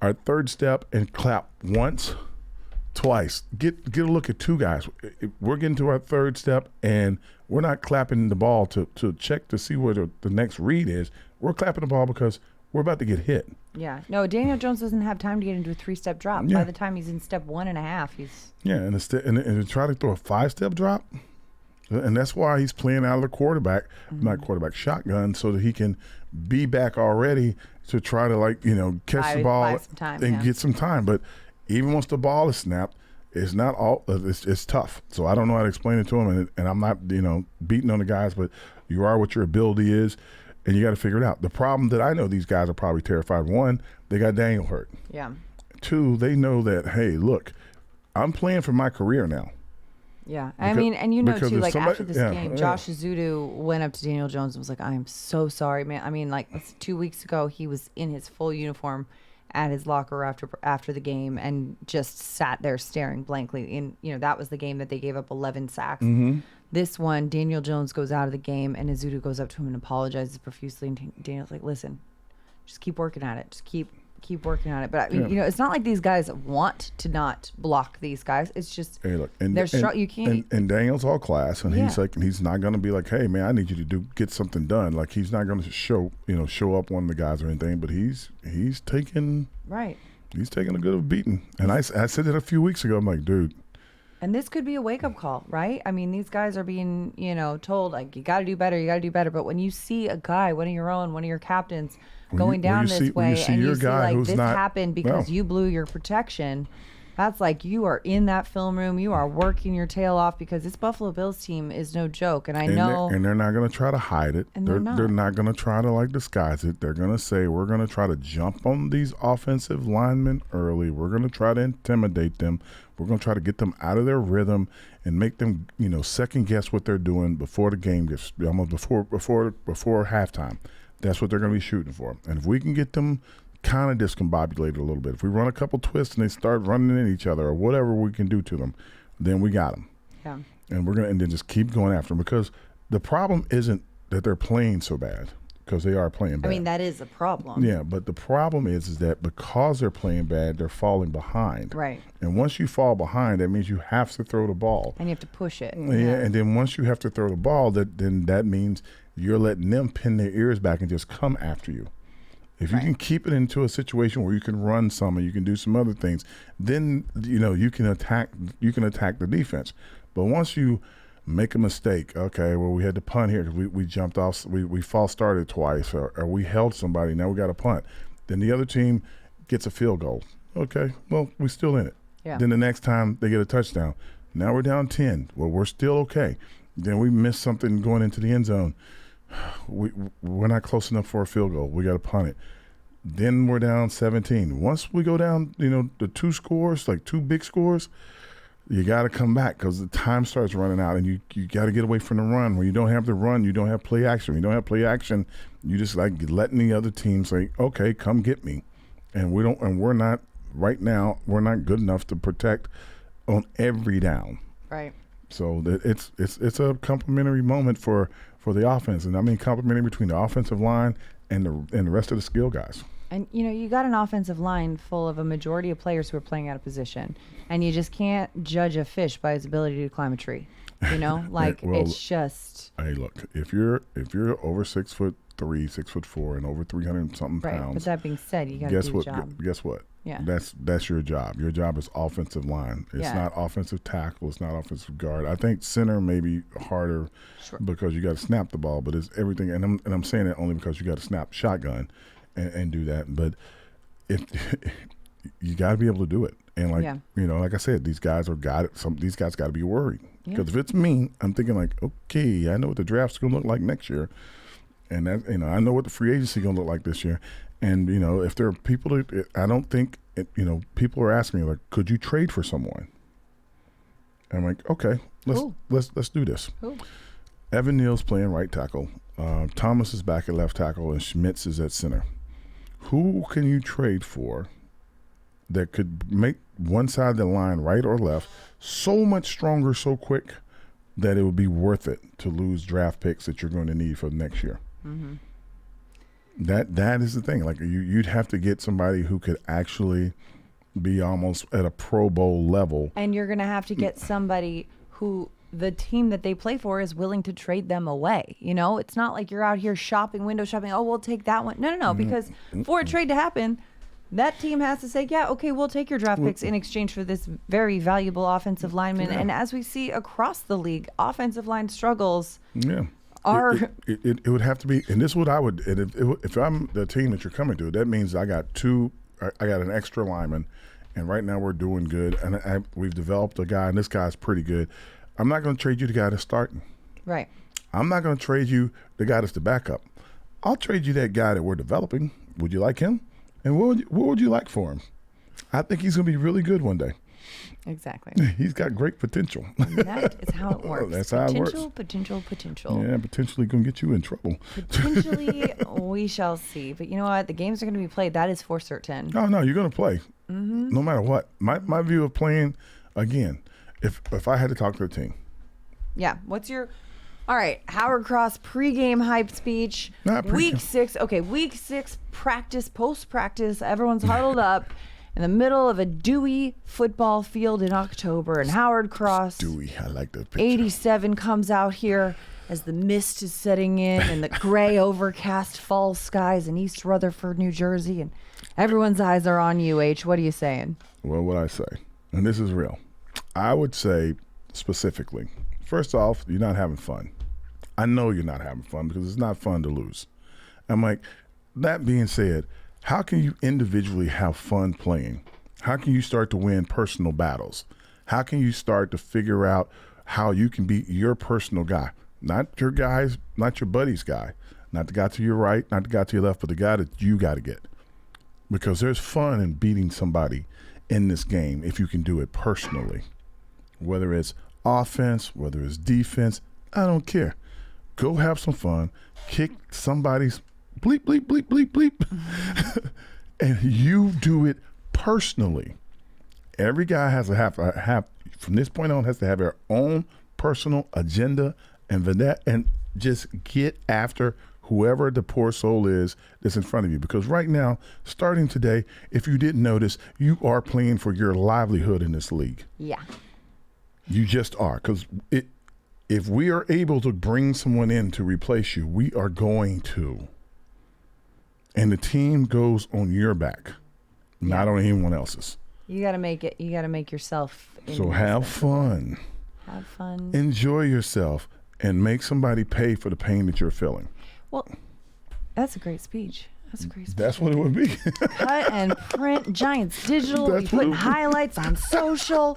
our third step and clap once, twice. Get a look at 2 guys. We're getting to our third step, and we're not clapping the ball to check to see where the next read is. We're clapping the ball because we're about to get hit. Yeah. No, Daniel Jones doesn't have time to get into a 3-step drop. Yeah. By the time he's in step 1.5, he's... Yeah, and to try to throw a 5-step drop, and that's why he's playing out of the quarterback, not quarterback, shotgun, so that he can be back already to try to catch the ball and get some time. But even once the ball is snapped, it's not all. It's tough. So I don't know how to explain it to him, and I'm not beating on the guys, but you are what your ability is, and you got to figure it out. The problem that I know these guys are probably terrified. 1, they got Daniel hurt. Yeah. 2, they know that, hey, look, I'm playing for my career now. Yeah. Because, too, like somebody, after this game, Josh Azudu went up to Daniel Jones and was like, I am so sorry, man. I mean, like 2 weeks ago, he was in his full uniform at his locker after the game and just sat there staring blankly. That was the game that they gave up 11 sacks. Mm-hmm. This one, Daniel Jones goes out of the game, and Azudu goes up to him and apologizes profusely. And Daniel's like, listen, just keep working at it. Just keep working on it. But I mean, it's not like these guys want to not block these guys. It's just, hey, look, you can't. And Daniel's all class, and he's not going to be like, hey man, I need you to get something done. Like he's not going to show up one of the guys or anything. But he's taking He's taking a good beating. And I said it a few weeks ago. I'm like, dude. And this could be a wake-up call, right? I mean, these guys are being, told, like, you got to do better, you got to do better. But when you see a guy, one of your own, one of your captains, going down this way, and you see, like, this happened because you blew your protection, that's like you are in that film room, you are working your tail off, because this Buffalo Bills team is no joke. And I know. And they're not going to try to hide it. And they're not going to try to, like, disguise it. They're going to say, we're going to try to jump on these offensive linemen early. We're going to try to intimidate them. We're going to try to get them out of their rhythm and make them, second guess what they're doing before the game gets almost before halftime. That's what they're going to be shooting for. And if we can get them kind of discombobulated a little bit, if we run a couple twists and they start running in each other or whatever we can do to them, then we got them. Yeah. And and then just keep going after them, because the problem isn't that they're playing so bad, because they are playing bad. I mean, that is a problem. Yeah, but the problem is that because they're playing bad, they're falling behind. Right. And once you fall behind, that means you have to throw the ball. And you have to push it. Yeah, and then once you have to throw the ball, then that means you're letting them pin their ears back and just come after you. If you can keep it into a situation where you can run some and you can do some other things, then you can attack the defense. But once you make a mistake, okay, well, we had to punt here because we jumped off, we false started twice, or we held somebody, now we got to punt. Then the other team gets a field goal. Okay, well, we're still in it. Yeah. Then the next time they get a touchdown. Now we're down 10. Well, we're still okay. Then we missed something going into the end zone. We're not close enough for a field goal. We got to punt it. Then we're down 17. Once we go down, the 2 scores, like 2 big scores, you got to come back because the time starts running out, and you got to get away from the run. When you don't have the run, you don't have play action. When you don't have play action, you just like letting the other team say, okay, come get me. And we're not right now, we're not good enough to protect on every down. Right. So it's a complimentary moment for the offense, and I mean complimentary between the offensive line and the rest of the skill guys. And you got an offensive line full of a majority of players who are playing out of position, and you just can't judge a fish by his ability to climb a tree. Like well, it's just. Hey, look, if you're over 6 foot 6'3", 6'4", and over 300 something Right. pounds. But that being said, you got to do the job. Guess what? Yeah. That's your job. Your job is offensive line. It's not offensive tackle. It's not offensive guard. I think center may be harder because you got to snap the ball, but it's everything. And I'm saying it only because you got to snap shotgun and do that. But if you got to be able to do it, and like I said, these guys these guys got to be worried because if it's me, I'm thinking like, okay, I know what the draft's gonna look like next year, and that I know what the free agency gonna look like this year. And, if there are people I don't think, people are asking me, like, could you trade for someone? And I'm like, okay, let's do this. Cool. Evan Neal's playing right tackle. Thomas is back at left tackle, and Schmitz is at center. Who can you trade for that could make one side of the line, right or left, so much stronger so quick that it would be worth it to lose draft picks that you're going to need for next year? Mm-hmm. That is the thing. Like you'd have to get somebody who could actually be almost at a Pro Bowl level. And you're going to have to get somebody who the team that they play for is willing to trade them away. It's not like you're out here window shopping. Oh, we'll take that one. No. Because for a trade to happen, that team has to say, yeah, okay, we'll take your draft picks in exchange for this very valuable offensive lineman. Yeah. And as we see across the league, offensive line struggles. Yeah. It would have to be, and this is what I would. If I'm the team that you're coming to, that means I got an extra lineman, and right now we're doing good, and we've developed a guy, and this guy's pretty good. I'm not going to trade you the guy that's starting. Right. I'm not going to trade you the guy that's the backup. I'll trade you that guy that we're developing. Would you like him? And what would you like for him? I think he's going to be really good one day. Exactly. He's got great potential. That is how it works. That's how it works. Potential. Yeah, potentially going to get you in trouble. Potentially, we shall see. But you know what? The games are going to be played. That is for certain. No, you're going to play. Mm-hmm. No matter what. My view of playing, again, if I had to talk to the team. Yeah. What's your... All right, Howard Cross pregame hype speech. Week 6. Okay, week 6 practice, post-practice. Everyone's huddled up in the middle of a dewy football field in October, and Howard Cross, dewy, I like that picture. 87, comes out here as the mist is setting in and the gray overcast fall skies in East Rutherford, New Jersey, and everyone's eyes are on you, H. What are you saying? Well, what I say, and this is real, I would say specifically, first off, you're not having fun. I know you're not having fun because it's not fun to lose. I'm like, that being said, how can you individually have fun playing? How can you start to win personal battles? How can you start to figure out how you can be your personal guy? Not your guys, not your buddy's guy, not the guy to your right, not the guy to your left, but the guy that you got to get. Because there's fun in beating somebody in this game if you can do it personally. Whether it's offense, whether it's defense, I don't care. Go have some fun, kick somebody's bleep, bleep, bleep, bleep, bleep, and you do it personally. Every guy has to have from this point on has to have their own personal agenda and just get after whoever the poor soul is that's in front of you. Because right now, starting today, if you didn't notice, you are playing for your livelihood in this league. Yeah. You just are. Because if we are able to bring someone in to replace you, we are going to. And the team goes on your back, not on anyone else's. You got to make it. You got to make yourself. So have fun. Have fun. Enjoy yourself and make somebody pay for the pain that you're feeling. Well, that's a great speech. That's a great speech. That's what it would be. Cut and print, Giants Digital. Be putting highlights on social.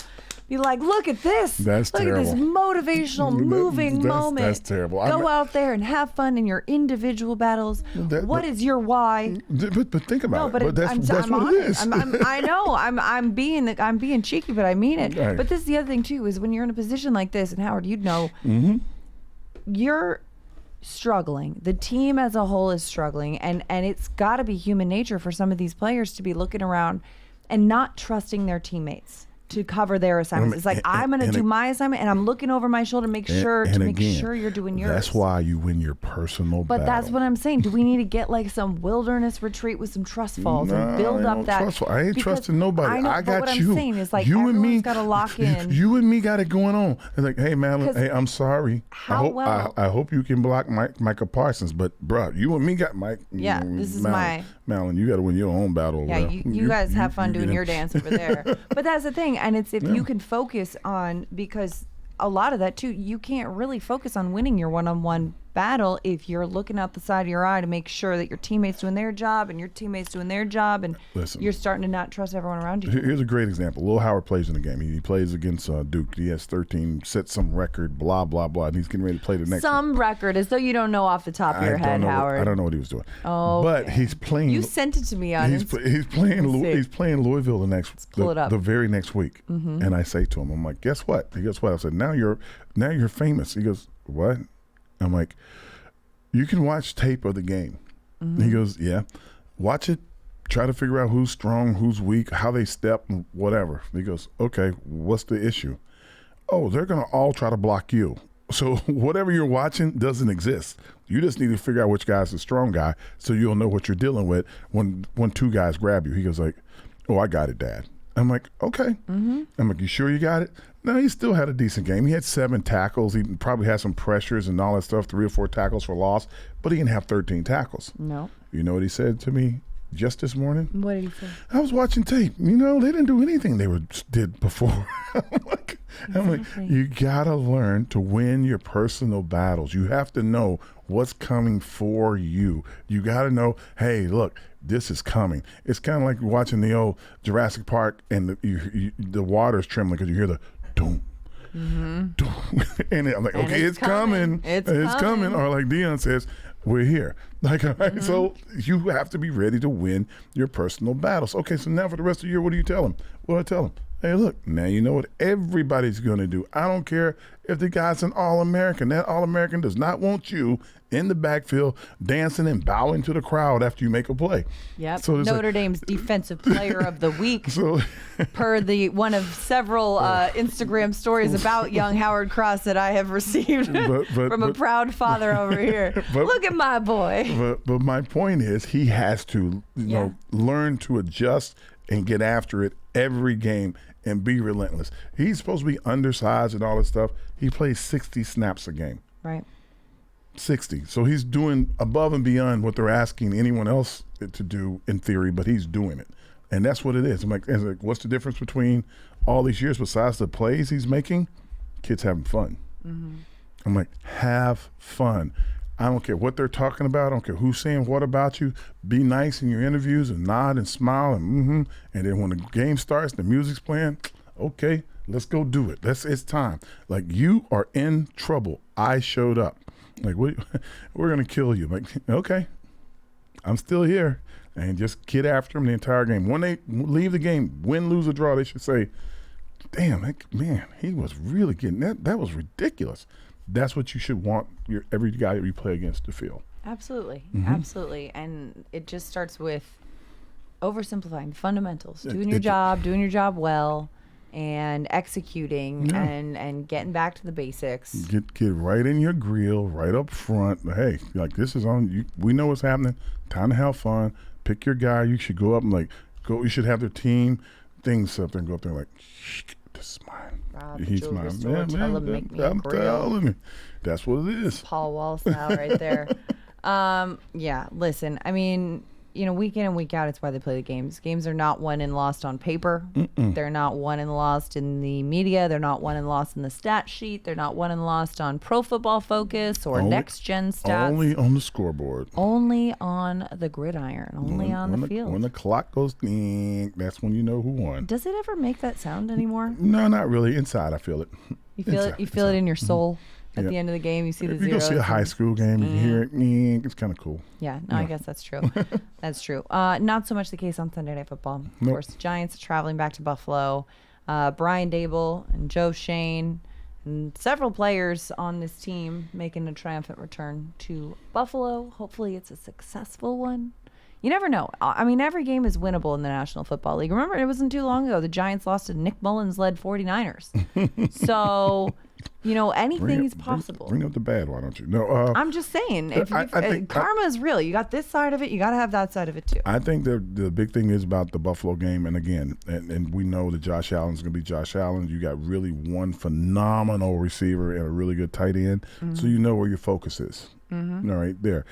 Be like, look at this. That's look terrible. Look at this motivational, moving moment. That's terrible. Go out there and have fun in your individual battles. What is your why? But think about it. But that's I'm what it is. I know. I'm being cheeky, but I mean it. Right. But this is the other thing too: is when you're in a position like this, and Howard, you'd know, you're struggling. The team as a whole is struggling, and it's got to be human nature for some of these players to be looking around and not trusting their teammates. to cover their assignments. It's like, I'm going to do my assignment, and I'm looking over my shoulder to make sure you're doing yours. That's why you win your personal battle. But that's what I'm saying. Do we need to get like some wilderness retreat with some trust falls and build up that? I ain't trusting nobody. I know, I got what you. I'm saying is like, you and me got to lock in. You and me got it going on. It's like, hey, Madelyn, hey, I'm sorry. I hope you can block Micah Parsons, but bro, you and me got Mike. Yeah, this is Madelyn, you got to win your own battle. Yeah, you guys have fun doing your dance over there. But that's the thing, and it's if you can focus on, because a lot of that too, you can't really focus on winning your one-on-one battle if you're looking out the side of your eye to make sure that your teammates doing their job and your teammates doing their job, and you're starting to not trust everyone around you. Here's a great example. Will Howard plays in the game. He plays against Duke. He has 13, set some record, blah, blah, blah, and he's getting ready to play the next one. Record, as though you don't know off the top of your head, Howard. I don't know what he was doing. Oh, but he's playing. You sent it to me on He's playing Louisville the very next week. Mm-hmm. And I say to him, I'm like, guess what? He goes, what? I said, now you're famous. He goes, what? I'm like, you can watch tape of the game. Mm-hmm. He goes, yeah. Watch it. Try to figure out who's strong, who's weak, how they step, whatever. He goes, okay, what's the issue? Oh, they're going to all try to block you. So whatever you're watching doesn't exist. You just need to figure out which guy's the strong guy so you'll know what you're dealing with when two guys grab you. He goes like, oh, I got it, Dad. I'm like, okay. Mm-hmm. I'm like, you sure you got it? No, he still had a decent game. He had 7 tackles. He probably had some pressures and all that stuff, 3 or 4 tackles for loss, but he didn't have 13 tackles. No. You know what he said to me just this morning? What did he say? I was watching tape. They didn't do anything they did before. I'm like, you got to learn to win your personal battles. You have to know what's coming for you. You got to know, hey, look, this is coming. It's kind of like watching the old Jurassic Park and the water's trembling because you hear the doom. Mm-hmm. Doom. And I'm like, okay, it's coming. It's coming. Or like Dion says, we're here. Like, all right, so you have to be ready to win your personal battles. Okay, so now for the rest of the year, what do you tell them? What do I tell them? Hey, look, now you know what everybody's going to do. I don't care if the guy's an All-American. That All-American does not want you in the backfield dancing and bowing to the crowd after you make a play. Yep. So Notre Dame's Defensive Player of the Week, per the one of several Instagram stories about young Howard Cross that I have received from a proud father over here. Look at my boy. But my point is he has to learn to adjust and get after it every game and be relentless. He's supposed to be undersized and all this stuff. He plays 60 snaps a game. Right. 60. So he's doing above and beyond what they're asking anyone else to do in theory, but he's doing it. And that's what it is. I'm like, what's the difference between all these years besides the plays he's making? Kids having fun. Mm-hmm. I'm like, have fun. I don't care what they're talking about. I don't care who's saying what about you. Be nice in your interviews and nod and smile and And then when the game starts, the music's playing, okay, let's go do it. It's time. Like, you are in trouble. I showed up. Like, we're going to kill you. Like, okay, I'm still here. And just get after them the entire game. When they leave the game, win, lose, or draw, they should say, damn, man, he was really getting that. That was ridiculous. That's what you should want every guy that you play against to feel. Absolutely. Mm-hmm. Absolutely. And it just starts with oversimplifying the fundamentals, doing your job well, and executing and getting back to the basics. Get right in your grill, right up front. Hey, like, this is on you. We know what's happening. Time to have fun. Pick your guy. You should go up and you should have their team things up there and go up there like, this is mine. He's mine. I'm telling you. That's what it is. Paul Wall style right there. Listen, I mean, week in and week out, it's why they play the games. Games are not won and lost on paper. Mm-mm. They're not won and lost in the media. They're not won and lost in the stat sheet. They're not won and lost on Pro Football Focus or Next Gen Stats. Only on the scoreboard. Only on the gridiron. Only on the field. When the clock goes ding, that's when you know who won. Does it ever make that sound anymore? No, not really. Inside, I feel it. You feel it. You feel it in your soul. At the end of the game, you see the zeros. You go see a high school game, you hear it, it's kind of cool. Yeah, I guess that's true. That's true. Not so much the case on Sunday Night Football. Of course, the Giants are traveling back to Buffalo. Brian Dable and Joe Shane and several players on this team making a triumphant return to Buffalo. Hopefully it's a successful one. You never know. I mean, every game is winnable in the National Football League. Remember, it wasn't too long ago the Giants lost to Nick Mullins-led 49ers. So, anything is possible. Bring up the bad, why don't you? No, I'm just saying, I think karma is real. You got this side of it. You got to have that side of it too. I think the big thing is about the Buffalo game, and again, and we know that Josh Allen's going to be Josh Allen. You got really one phenomenal receiver and a really good tight end, so you know where your focus is. All right, there.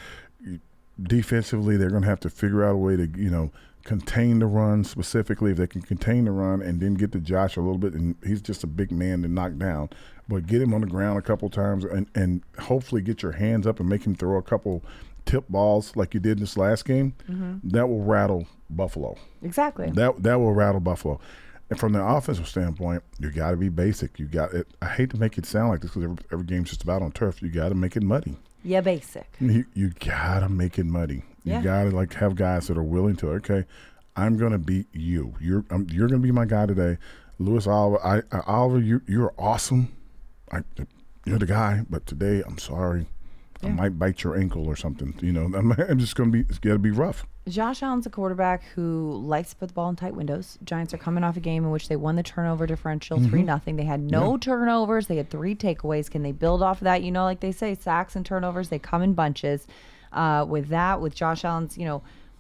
Defensively, they're going to have to figure out a way to, contain the run specifically. If they can contain the run and then get to Josh a little bit, and he's just a big man to knock down, but get him on the ground a couple times and hopefully get your hands up and make him throw a couple tip balls like you did in this last game. That will rattle Buffalo. Exactly. That will rattle Buffalo. And from the offensive standpoint, you got to be basic. You got it. I hate to make it sound like this because every game's just about on turf. You got to make it muddy. Yeah, basic. You gotta make it muddy. You gotta have guys that are willing to. Okay, I'm gonna beat you. You're gonna be my guy today, Louis Oliver. Oliver, you're awesome. You're the guy. But today, I'm sorry. I might bite your ankle or something. I'm just gonna be. It's gotta be rough. Josh Allen's a quarterback who likes to put the ball in tight windows. Giants are coming off a game in which they won the turnover differential 3-0. They had no turnovers. They had 3 takeaways. Can they build off of that? Like they say, sacks and turnovers, they come in bunches. With Josh Allen's,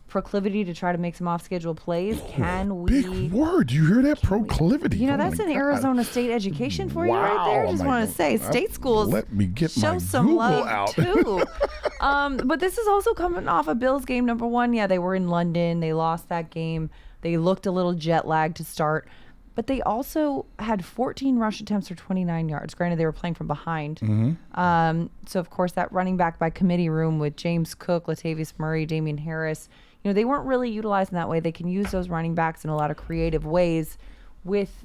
proclivity to try to make some off-schedule plays, can we... Big word. You hear that? Proclivity. That's an Arizona State education for you right there. Just want to say, state schools let me get show my some Google love, out. too. But this is also coming off a Bills game, number one. Yeah, they were in London. They lost that game. They looked a little jet-lagged to start. But they also had 14 rush attempts for 29 yards. Granted, they were playing from behind. So, of course, that running back by committee room with James Cook, Latavius Murray, Damian Harris, they weren't really utilized in that way. They can use those running backs in a lot of creative ways with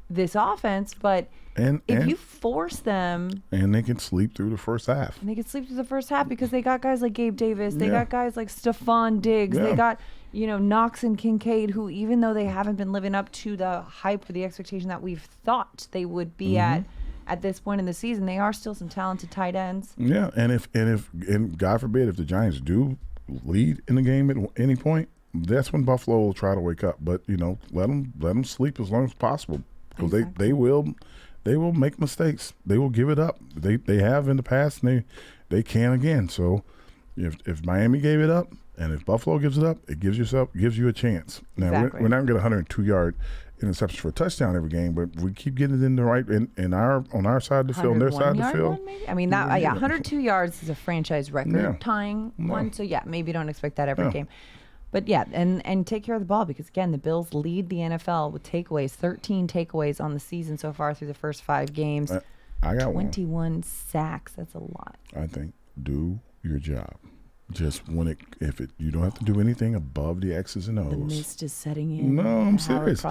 this offense. But if you force them... And they can sleep through the first half. And they can sleep through the first half because they got guys like Gabe Davis. They got guys like Stephon Diggs. They got... Knox and Kincaid, who even though they haven't been living up to the hype or the expectation that we've thought they would be at this point in the season, they are still some talented tight ends. Yeah, and God forbid if the Giants do lead in the game at any point, that's when Buffalo will try to wake up. But let them sleep as long as possible because they will make mistakes. They will give it up. They have in the past, and they can again. So if Miami gave it up. And if Buffalo gives it up, it gives you a chance. Now we're not going to get 102-yard interceptions for a touchdown every game, but we keep getting it in the right on our side of the field, and their side of the field. Maybe? I mean, 102 yards is a franchise record tying one. So maybe don't expect that every game. But and take care of the ball because again, the Bills lead the NFL with takeaways, 13 takeaways on the season so far through the first 5 games. I got 21 sacks. That's a lot. I think do your job. Just you don't have to do anything above the X's and O's. The mist is setting in. No, I'm serious.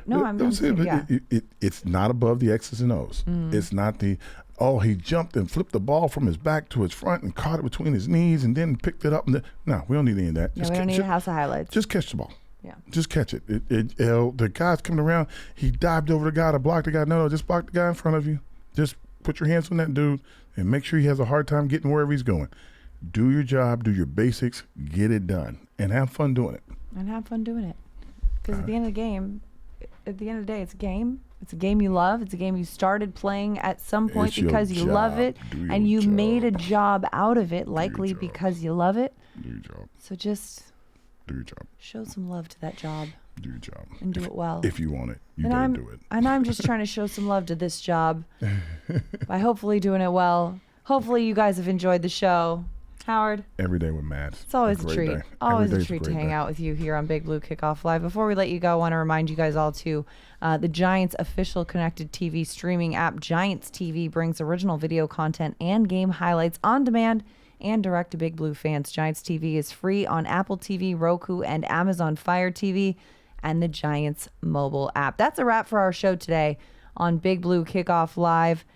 No, I'm serious. Yeah. It's not above the X's and O's. It's not he jumped and flipped the ball from his back to his front and caught it between his knees and then picked it up. No, we don't need any of that. We don't need a house of highlights. Just catch the ball. Yeah. Just catch it. The guy's coming around. He dived over the guy to block the guy. No, just block the guy in front of you. Just put your hands on that dude and make sure he has a hard time getting wherever he's going. Do your job, do your basics, get it done, and have fun doing it. Because at the end of the day, it's a game. It's a game you love. It's a game you started playing at some point because you love it, and you made a job out of it, likely because you love it. Do your job. So just do your job. Show some love to that job. Do your job. And do it well. If you want it, you better do it. And I'm just trying to show some love to this job by hopefully doing it well. Hopefully you guys have enjoyed the show. Howard. Every day with Mads. It's always a treat. Always a treat to hang out with you here on Big Blue Kickoff Live. Before we let you go, I want to remind you guys all to the Giants official connected TV streaming app, Giants TV, brings original video content and game highlights on demand and direct to Big Blue fans. Giants TV is free on Apple TV, Roku, and Amazon Fire TV, and the Giants mobile app. That's a wrap for our show today on Big Blue Kickoff Live.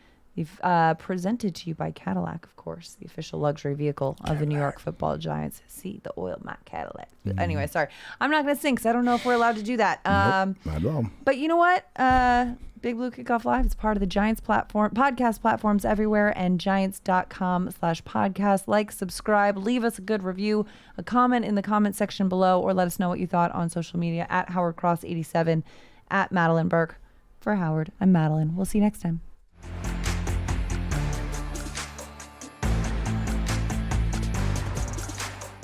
Presented to you by Cadillac, of course, the official luxury vehicle of the New York Football Giants. See the oil, my Cadillac. Anyway, sorry. I'm not going to sing because I don't know if we're allowed to do that. Nope, not at all. But you know what? Big Blue Kickoff Live is part of the Giants podcast platforms everywhere, and giants.com/podcast. Like, subscribe, leave us a good review, a comment in the comment section below, or let us know what you thought on social media at Howard Cross 87, at Madelyn Burke. For Howard, I'm Madelyn. We'll see you next time.